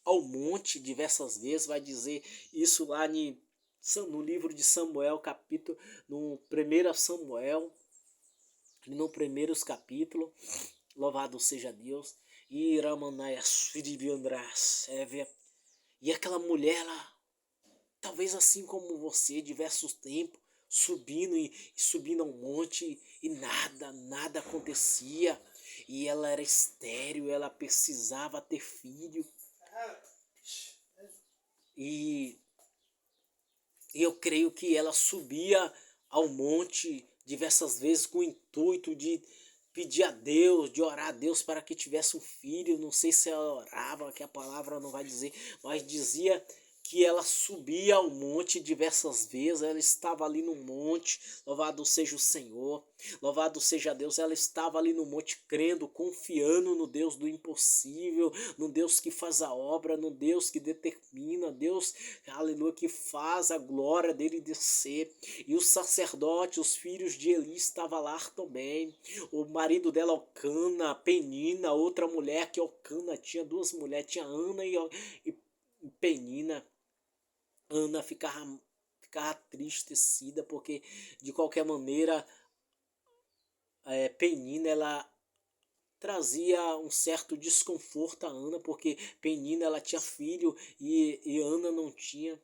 ao monte diversas vezes, vai dizer isso lá no livro de Samuel, capítulo, no 1 Samuel, no primeiros capítulos, louvado seja Deus, e Ramanaya Suribiandras, e aquela mulher, ela, talvez assim como você, diversos tempos, subindo e subindo a um monte e nada acontecia. E ela era estéril, ela precisava ter filho. E eu creio que ela subia ao monte diversas vezes com o intuito de pedir a Deus, de orar a Deus para que tivesse um filho. Não sei se ela orava, que a palavra não vai dizer, mas dizia que ela subia ao monte diversas vezes, ela estava ali no monte, louvado seja o Senhor, louvado seja Deus, ela estava ali no monte crendo, confiando no Deus do impossível, no Deus que faz a obra, no Deus que determina, Deus, aleluia, que faz a glória dele descer. E os sacerdotes, os filhos de Eli estavam lá também, o marido dela, Elcana, Penina, outra mulher que Elcana tinha, duas mulheres, tinha Ana e Penina. Ana ficava tristecida, porque de qualquer maneira Penina, ela trazia um certo desconforto a Ana, porque Penina, ela tinha filho e Ana não tinha.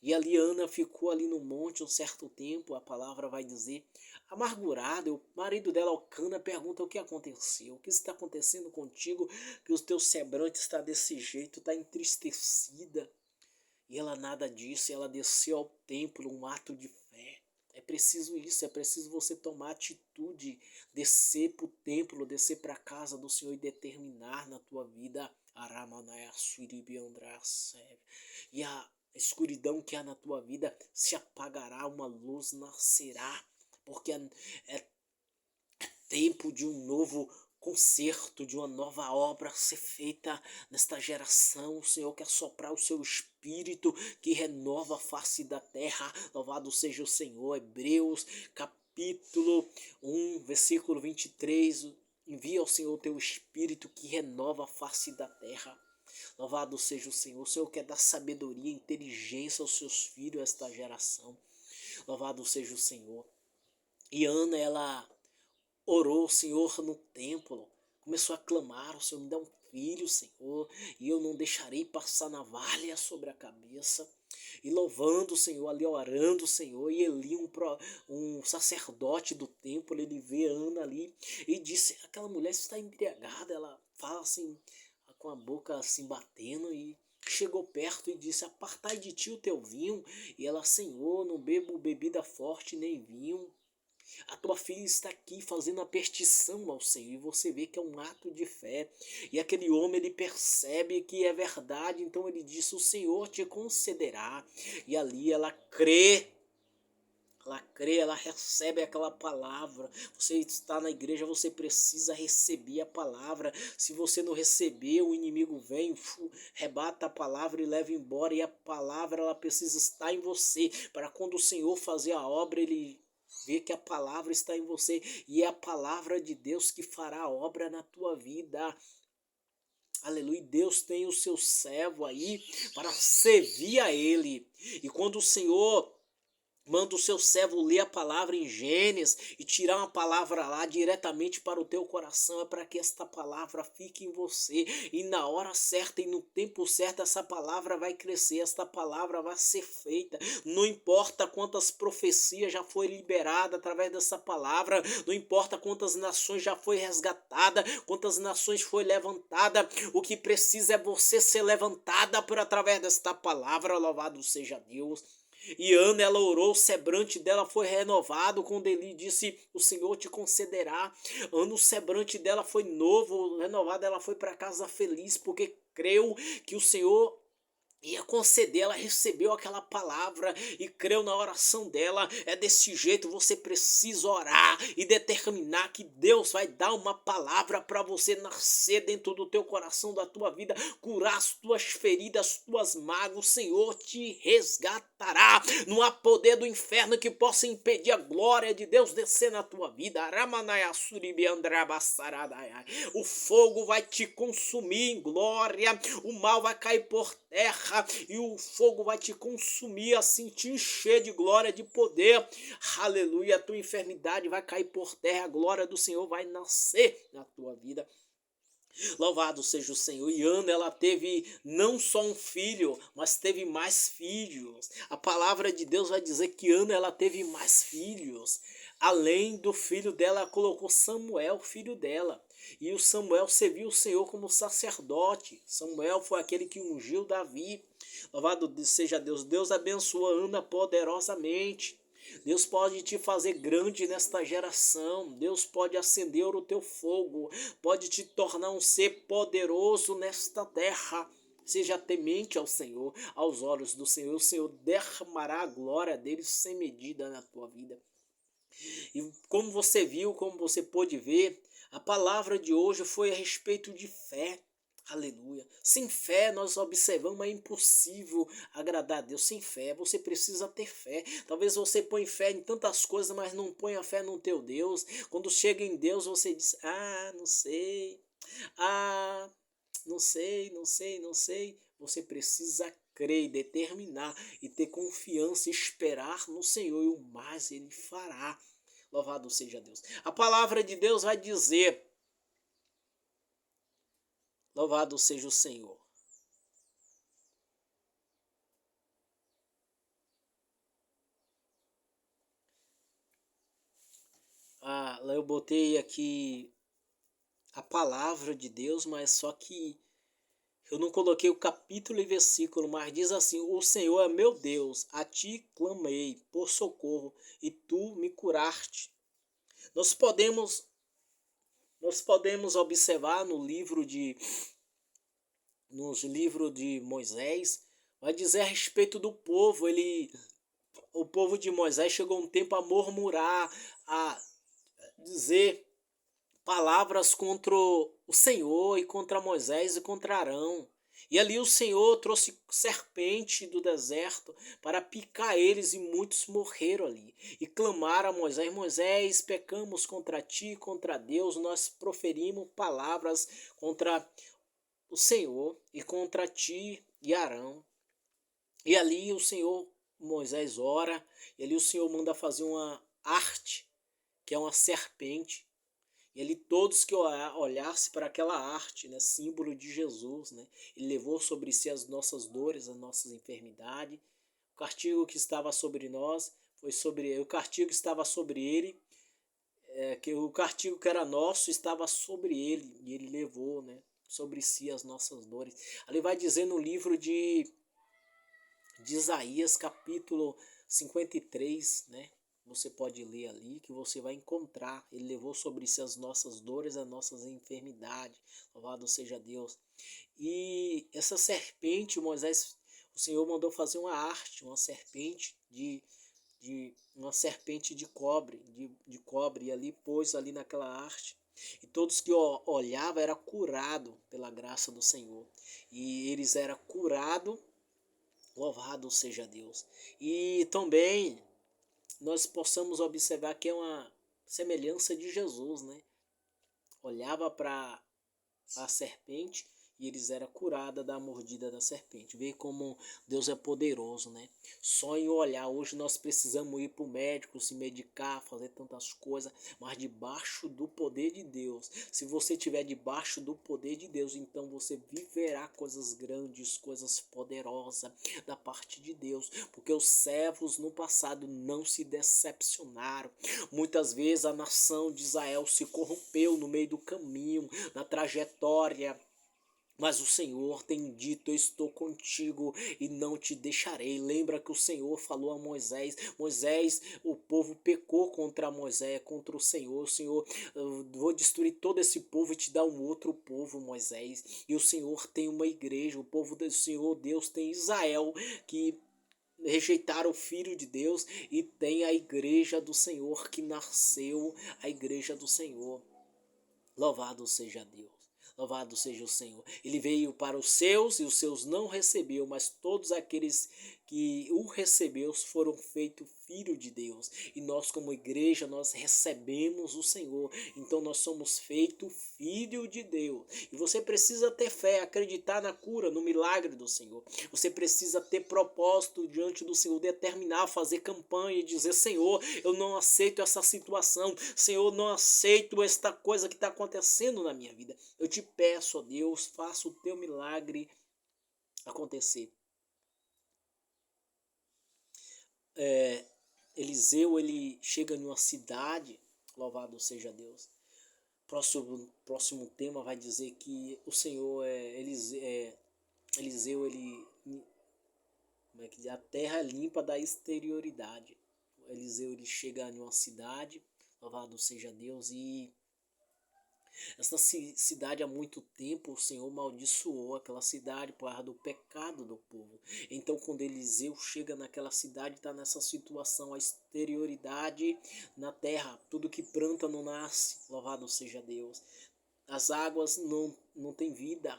E ali Ana ficou ali no monte um certo tempo, a palavra vai dizer, amargurada. O marido dela, Elcana, pergunta o que aconteceu, o que está acontecendo contigo, que o teu semblante está desse jeito, está entristecida. E ela nada disso, ela desceu ao templo, um ato de fé. É preciso isso, é preciso você tomar atitude, descer para o templo, descer para a casa do Senhor e determinar na tua vida e a escuridão que há na tua vida se apagará, uma luz nascerá, porque é tempo de um novo concerto, de uma nova obra ser feita nesta geração. O Senhor quer soprar o seu espírito que renova a face da terra. Louvado seja o Senhor. Hebreus capítulo 1, versículo 23. Envia ao Senhor o teu espírito que renova a face da terra. Louvado seja o Senhor. O Senhor quer dar sabedoria, inteligência aos seus filhos, esta geração. Louvado seja o Senhor. E Ana, ela orou o Senhor no templo, começou a clamar, o Senhor me dá um filho, Senhor, e eu não deixarei passar navalha sobre a cabeça. E louvando o Senhor, ali orando o Senhor, e Eli, um sacerdote do templo, ele vê Ana ali e disse, aquela mulher está embriagada, ela fala assim, com a boca assim batendo, e chegou perto e disse, apartai de ti o teu vinho. E ela, Senhor, não bebo bebida forte nem vinho. A tua filha está aqui fazendo a petição ao Senhor, e você vê que é um ato de fé. E aquele homem, ele percebe que é verdade, então ele disse, o Senhor te concederá. E ali ela crê, ela recebe aquela palavra. Você está na igreja, você precisa receber a palavra. Se você não receber, o inimigo vem, rebata a palavra e leva embora. E a palavra, ela precisa estar em você, para quando o Senhor fazer a obra, ele vê que a palavra está em você, e é a palavra de Deus que fará a obra na tua vida. Aleluia, Deus tem o seu servo aí para servir a ele. E quando o Senhor manda o seu servo ler a palavra em Gênesis e tirar uma palavra lá diretamente para o teu coração, é para que esta palavra fique em você, e na hora certa e no tempo certo essa palavra vai crescer, esta palavra vai ser feita. Não importa quantas profecias já foi liberada através dessa palavra, não importa quantas nações já foi resgatada, quantas nações foi levantada, o que precisa é você ser levantada por através desta palavra. Louvado seja Deus. E Ana, ela orou, o semblante dela foi renovado quando Eli disse, o Senhor te concederá. Ana, o semblante dela foi novo, renovado, ela foi para casa feliz, porque creu que o Senhor ia conceder. Ela recebeu aquela palavra e creu na oração dela. É desse jeito, você precisa orar e determinar que Deus vai dar uma palavra para você nascer dentro do teu coração, da tua vida, curar as tuas feridas, as tuas mágoas. O Senhor te resgatará. matará. Não há poder do inferno que possa impedir a glória de Deus descer na tua vida. O fogo vai te consumir em glória, o mal vai cair por terra e o fogo vai te consumir, assim te encher de glória, de poder. Aleluia, a tua enfermidade vai cair por terra, a glória do Senhor vai nascer na tua vida. Louvado seja o Senhor. E Ana, ela teve não só um filho, mas teve mais filhos. A palavra de Deus vai dizer que Ana, ela teve mais filhos. Além do filho dela, ela colocou Samuel, filho dela. E o Samuel serviu o Senhor como sacerdote. Samuel foi aquele que ungiu Davi. Louvado seja Deus. Deus abençoa Ana poderosamente. Deus pode te fazer grande nesta geração. Deus pode acender o teu fogo. Pode te tornar um ser poderoso nesta terra. Seja temente ao Senhor, aos olhos do Senhor. O Senhor derramará a glória dele sem medida na tua vida. E como você viu, como você pôde ver, a palavra de hoje foi a respeito de fé. Aleluia. Sem fé, nós observamos, é impossível agradar a Deus. Sem fé, você precisa ter fé. Talvez você põe fé em tantas coisas, mas não põe a fé no teu Deus. Quando chega em Deus, você diz, não sei. Não sei, não sei, não sei. Você precisa crer e determinar e ter confiança e esperar no Senhor e o mais Ele fará. Louvado seja Deus. A palavra de Deus vai dizer, louvado seja o Senhor. Eu botei aqui a palavra de Deus, mas só que eu não coloquei o capítulo e versículo, mas diz assim: o Senhor é meu Deus, a ti clamei por socorro e tu me curaste. Nós podemos observar nos livros de Moisés, vai dizer a respeito do povo. O povo de Moisés chegou um tempo a murmurar, a dizer palavras contra o Senhor e contra Moisés e contra Arão. E ali o Senhor trouxe serpente do deserto para picar eles e muitos morreram ali. E clamaram a Moisés: Moisés, pecamos contra ti, contra Deus, nós proferimos palavras contra o Senhor e contra ti e Arão. E ali o Senhor, Moisés ora, e ali o Senhor manda fazer uma arte, que é uma serpente. E ali todos que olhassem para aquela arte, né, símbolo de Jesus, né, ele levou sobre si as nossas dores, as nossas enfermidades. O castigo que estava sobre nós foi sobre ele. O castigo que estava sobre ele, que o castigo que era nosso estava sobre ele, e ele levou, né, sobre si as nossas dores. Ali vai dizer no livro de Isaías, capítulo 53, né? Você pode ler ali que você vai encontrar. Ele levou sobre si as nossas dores, as nossas enfermidades. Louvado seja Deus. E essa serpente, o Senhor mandou fazer uma arte, uma serpente uma serpente de cobre, de cobre, e ali pôs ali naquela arte. E todos que olhavam eram curados pela graça do Senhor. E eles eram curados. Louvado seja Deus. E também nós possamos observar que é uma semelhança de Jesus, né? Olhava para a serpente e eles eram curados da mordida da serpente. Vê como Deus é poderoso, né? Só em olhar. Hoje nós precisamos ir para o médico, se medicar, fazer tantas coisas, mas debaixo do poder de Deus. Se você estiver debaixo do poder de Deus, então você viverá coisas grandes, coisas poderosas da parte de Deus, porque os servos no passado não se decepcionaram. Muitas vezes a nação de Israel se corrompeu no meio do caminho, na trajetória. Mas o Senhor tem dito: eu estou contigo e não te deixarei. Lembra que o Senhor falou a Moisés. Moisés, o povo pecou contra Moisés, contra o Senhor. O Senhor, eu vou destruir todo esse povo e te dar um outro povo, Moisés. E o Senhor tem uma igreja. O povo do Senhor, Deus, tem Israel, que rejeitaram o Filho de Deus, e tem a igreja do Senhor que nasceu, a igreja do Senhor. Louvado seja Deus. Louvado seja o Senhor. Ele veio para os seus e os seus não recebeu, mas todos aqueles que o recebeu foram feitos filhos de Deus. E nós, como igreja, nós recebemos o Senhor. Então nós somos feitos filhos de Deus. E você precisa ter fé, acreditar na cura, no milagre do Senhor. Você precisa ter propósito diante do Senhor, determinar, fazer campanha e dizer: Senhor, eu não aceito essa situação. Senhor, não aceito esta coisa que está acontecendo na minha vida. Eu te peço, ó Deus, faça o teu milagre acontecer. Eliseu, ele chega numa cidade, louvado seja Deus. Próximo tema vai dizer que o Senhor Eliseu, ele, como é que diz? A terra é limpa da exterioridade. Eliseu, ele chega numa cidade, louvado seja Deus, e essa cidade há muito tempo o Senhor amaldiçoou aquela cidade por causa do pecado do povo. Então quando Eliseu chega naquela cidade, está nessa situação, a exterioridade na terra, tudo que planta não nasce, louvado seja Deus. As águas não tem vida,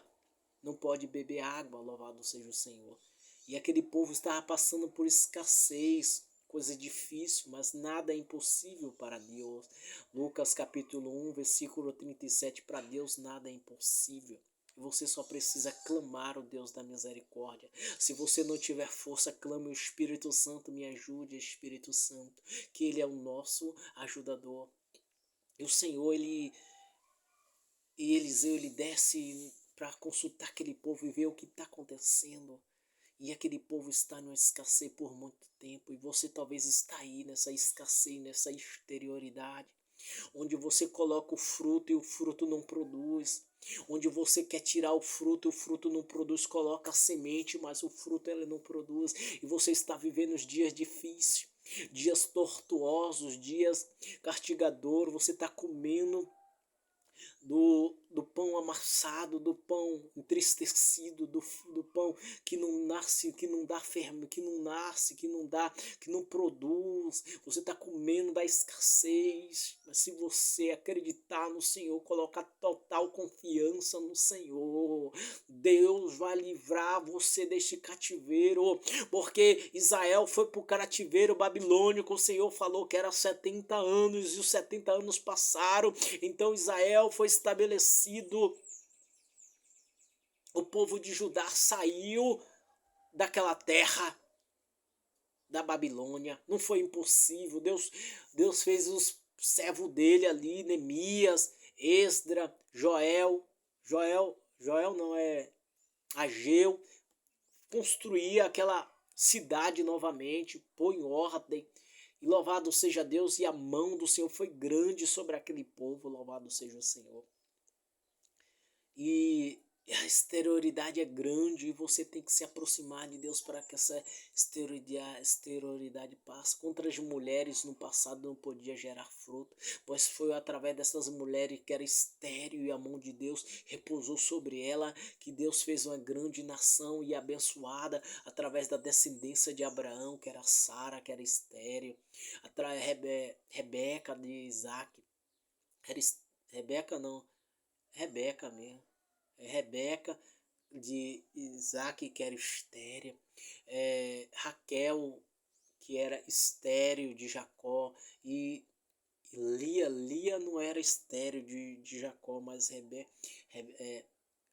não pode beber água, louvado seja o Senhor. E aquele povo estava passando por escassez, coisa difícil, mas nada é impossível para Deus. Lucas capítulo 1, versículo 37, para Deus nada é impossível. Você só precisa clamar o Deus da misericórdia. Se você não tiver força, clame o Espírito Santo, me ajude, Espírito Santo, que Ele é o nosso ajudador. E o Senhor, Eliseu, ele desce para consultar aquele povo e ver o que está acontecendo. E aquele povo está numa escassez por muito tempo. E você talvez está aí nessa escassez, nessa exterioridade. Onde você coloca o fruto e o fruto não produz. Onde você quer tirar o fruto não produz. Coloca a semente, mas o fruto ele não produz. E você está vivendo os dias difíceis, dias tortuosos, dias castigadores. Você está comendo do pão amassado, do pão entristecido, do pão que não nasce, que não dá fermo, que não nasce, que não dá, que não produz. Você está comendo da escassez. Mas se você acreditar no Senhor, colocar total confiança no Senhor, Deus vai livrar você deste cativeiro. Porque Israel foi para o cativeiro babilônico, o Senhor falou que era 70 anos e os 70 anos passaram. Então Israel foi estabelecido, o povo de Judá saiu daquela terra da Babilônia. Não foi impossível. Deus fez os servos dele ali, Neemias, Esdra, Joel não é Ageu, construir aquela cidade novamente, pôr em ordem. E louvado seja Deus, e a mão do Senhor foi grande sobre aquele povo, louvado seja o Senhor. E a exterioridade é grande e você tem que se aproximar de Deus para que essa exterioridade passe. Contra as mulheres no passado não podia gerar fruto, pois foi através dessas mulheres que era estéril e a mão de Deus repousou sobre ela, que Deus fez uma grande nação e abençoada através da descendência de Abraão, que era Sara, que era estéril, através Rebeca de Isaac, Rebeca mesmo. Rebeca de Isaac, que era estéril, Raquel, que era estéril de Jacó, e Lia não era estéril de Jacó, mas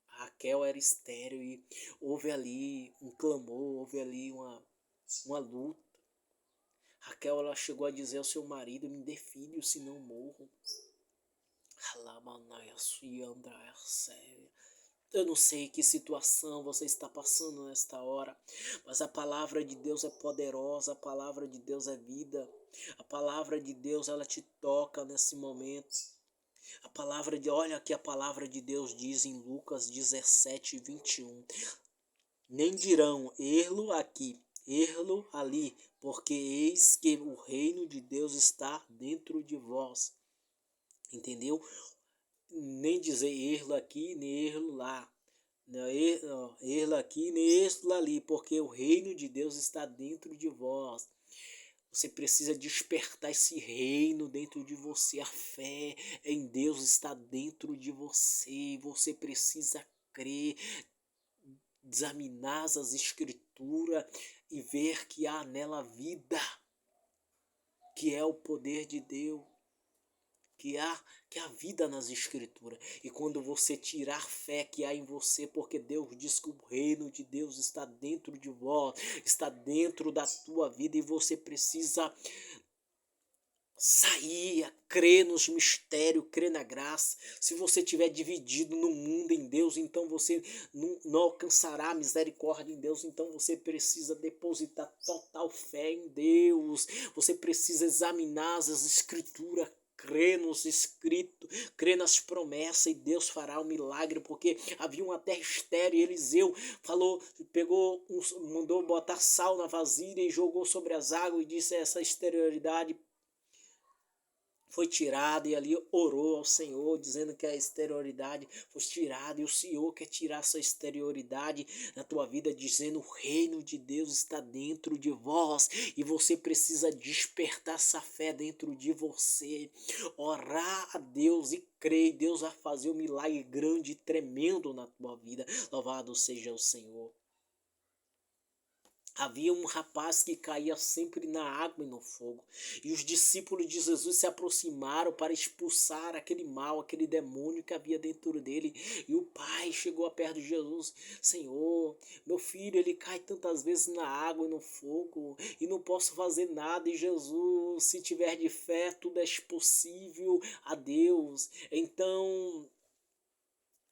Raquel era estéril, e houve ali um clamor, houve ali uma luta. Raquel, ela chegou a dizer ao seu marido: me dê filho, senão morro. Eu não sei que situação você está passando nesta hora, mas a palavra de Deus é poderosa, a palavra de Deus é vida, a palavra de Deus ela te toca nesse momento. Olha que a palavra de Deus diz em Lucas 17, 21. Nem dirão, erlo aqui, erlo ali, porque eis que o reino de Deus está dentro de vós. Entendeu? Nem dizer erlo aqui, nem erlo lá. Erlo aqui, nem erlo ali, porque o reino de Deus está dentro de vós. Você precisa despertar esse reino dentro de você. A fé em Deus está dentro de você. Você precisa crer, examinar as escrituras, e ver que há nela vida, que é o poder de Deus, que há vida nas Escrituras. E quando você tirar fé que há em você, porque Deus diz que o reino de Deus está dentro de vós, está dentro da tua vida, e você precisa sair, a crer nos mistérios, crer na graça. Se você estiver dividido no mundo em Deus, então você não alcançará a misericórdia em Deus. Então você precisa depositar total fé em Deus. Você precisa examinar as escrituras, crer nos escritos, crer nas promessas, e Deus fará um milagre, porque havia uma terra estéril, e Eliseu mandou botar sal na vasilha e jogou sobre as águas e disse: essa esterilidade foi tirada, e ali orou ao Senhor, dizendo que a exterioridade fosse tirada, e o Senhor quer tirar essa exterioridade na tua vida, dizendo: o reino de Deus está dentro de vós, e você precisa despertar essa fé dentro de você, orar a Deus e crer, e Deus vai fazer um milagre grande e tremendo na tua vida. Louvado seja o Senhor. Havia um rapaz que caía sempre na água e no fogo. E os discípulos de Jesus se aproximaram para expulsar aquele mal, aquele demônio que havia dentro dele. E o pai chegou a perto de Jesus: Senhor, meu filho, ele cai tantas vezes na água e no fogo, e não posso fazer nada. E Jesus: se tiver de fé, tudo é possível a Deus. Então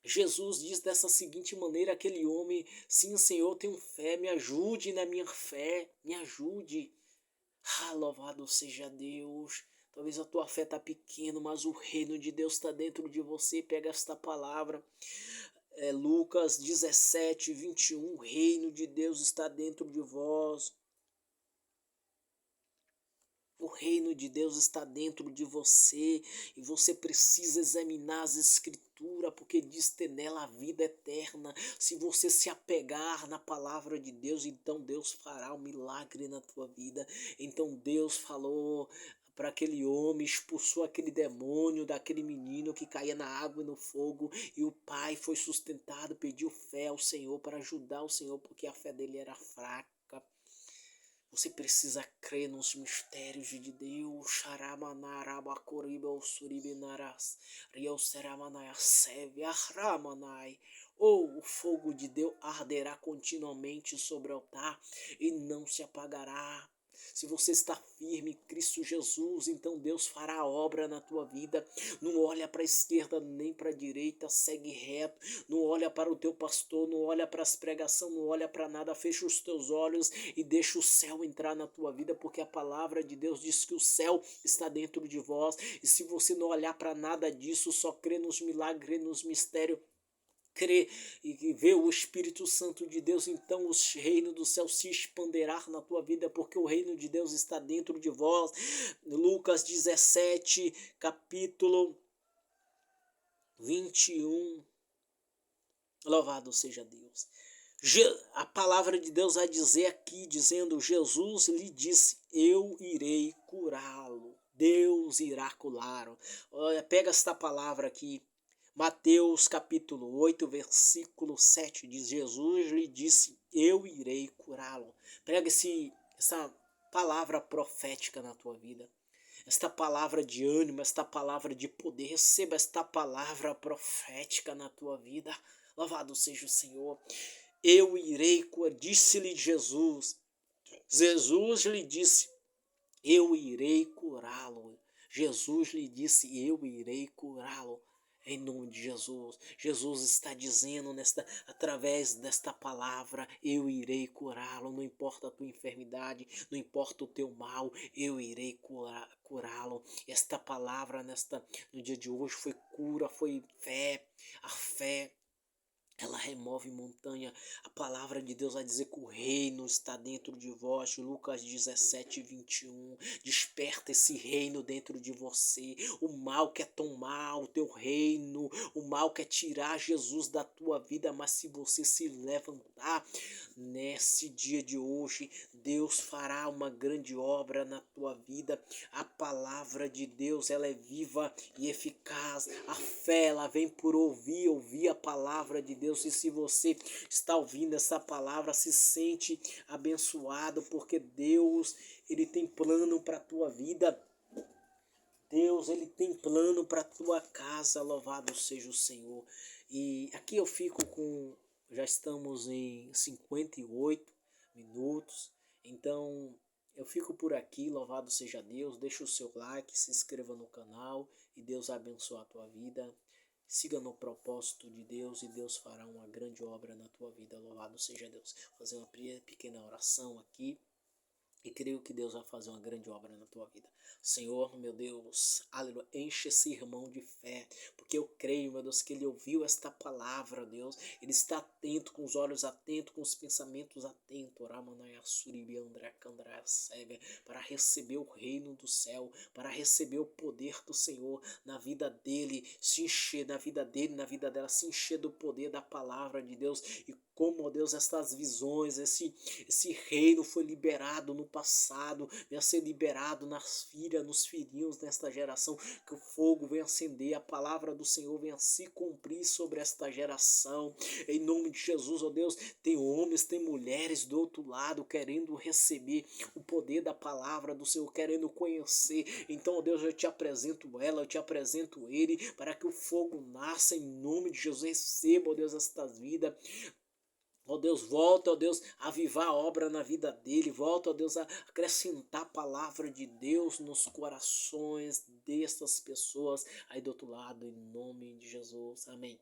Jesus diz dessa seguinte maneira àquele homem: sim, Senhor, tenho fé, me ajude na minha fé, me ajude. Louvado seja Deus. Talvez a tua fé está pequena, mas o reino de Deus está dentro de você. Pega esta palavra. Lucas 17, 21. O reino de Deus está dentro de vós. O reino de Deus está dentro de você, e você precisa examinar as escrituras, porque diz ter nela a vida eterna. Se você se apegar na palavra de Deus, então Deus fará um milagre na tua vida. Então Deus falou para aquele homem, expulsou aquele demônio daquele menino que caía na água e no fogo, e o pai foi sustentado, pediu fé ao Senhor para ajudar o Senhor, porque a fé dele era fraca. Você precisa crer nos mistérios de Deus. O fogo de Deus arderá continuamente sobre o altar e não se apagará. Se você está firme em Cristo Jesus, então Deus fará a obra na tua vida. Não olha para a esquerda nem para a direita, segue reto. Não olha para o teu pastor, não olha para as pregações, não olha para nada. Fecha os teus olhos e deixa o céu entrar na tua vida, porque a palavra de Deus diz que o céu está dentro de vós. E se você não olhar para nada disso, só crê nos milagres, nos mistérios, crer e ver o Espírito Santo de Deus, então o reino do céu se expanderá na tua vida, porque o reino de Deus está dentro de vós. Lucas 17, capítulo 21. Louvado seja Deus. A palavra de Deus vai dizer aqui, dizendo: Jesus lhe disse: eu irei curá-lo. Deus irá curá-lo. Olha, pega esta palavra aqui. Mateus capítulo 8, versículo 7, diz: Jesus lhe disse: eu irei curá-lo. Prega essa palavra profética na tua vida. Esta palavra de ânimo, esta palavra de poder. Receba esta palavra profética na tua vida. Louvado seja o Senhor. Eu irei curar, disse-lhe Jesus. Jesus lhe disse: eu irei curá-lo. Jesus lhe disse: eu irei curá-lo. Em nome de Jesus. Jesus está dizendo através desta palavra: eu irei curá-lo. Não importa a tua enfermidade, não importa o teu mal, eu irei curá-lo. Esta palavra no dia de hoje foi cura, foi fé. A fé, ela remove montanha. A palavra de Deus vai dizer que o reino está dentro de vós. Lucas 17, 21. Desperta esse reino dentro de você. O mal quer tomar o teu reino. O mal quer tirar Jesus da tua vida. Mas se você se levantar nesse dia de hoje, Deus fará uma grande obra na tua vida. A palavra de Deus, ela é viva e eficaz. A fé, ela vem por ouvir a palavra de Deus. Deus. E se você está ouvindo essa palavra, se sente abençoado, porque Deus, Ele tem plano para a tua vida. Deus, Ele tem plano para a tua casa, louvado seja o Senhor. E aqui eu fico com, já estamos em 58 minutos, então eu fico por aqui, louvado seja Deus, deixa o seu like, se inscreva no canal e Deus abençoe a tua vida. Siga no propósito de Deus e Deus fará uma grande obra na tua vida, louvado seja Deus. Vou fazer uma pequena oração aqui. E creio que Deus vai fazer uma grande obra na tua vida. Senhor, meu Deus, aleluia, enche esse irmão de fé, porque eu creio, meu Deus, que ele ouviu esta palavra, Deus. Ele está atento, com os olhos atentos, com os pensamentos atentos, para receber o reino do céu, para receber o poder do Senhor na vida dele, se encher na vida dele, na vida dela, se encher do poder da palavra de Deus. E como, ó Deus, estas visões, esse reino foi liberado no passado, venha ser liberado nas filhas, nos filhinhos desta geração, que o fogo venha acender, a palavra do Senhor venha se cumprir sobre esta geração, em nome de Jesus, ó Deus. Tem homens, tem mulheres do outro lado querendo receber o poder da palavra do Senhor, querendo conhecer. Então, ó Deus, eu te apresento ela, eu te apresento ele, para que o fogo nasça em nome de Jesus. Receba, ó Deus, estas vidas. Ó Deus, volta, ó Deus, a avivar a obra na vida dele. Volta, ó Deus, a acrescentar a palavra de Deus nos corações destas pessoas aí do outro lado, em nome de Jesus. Amém.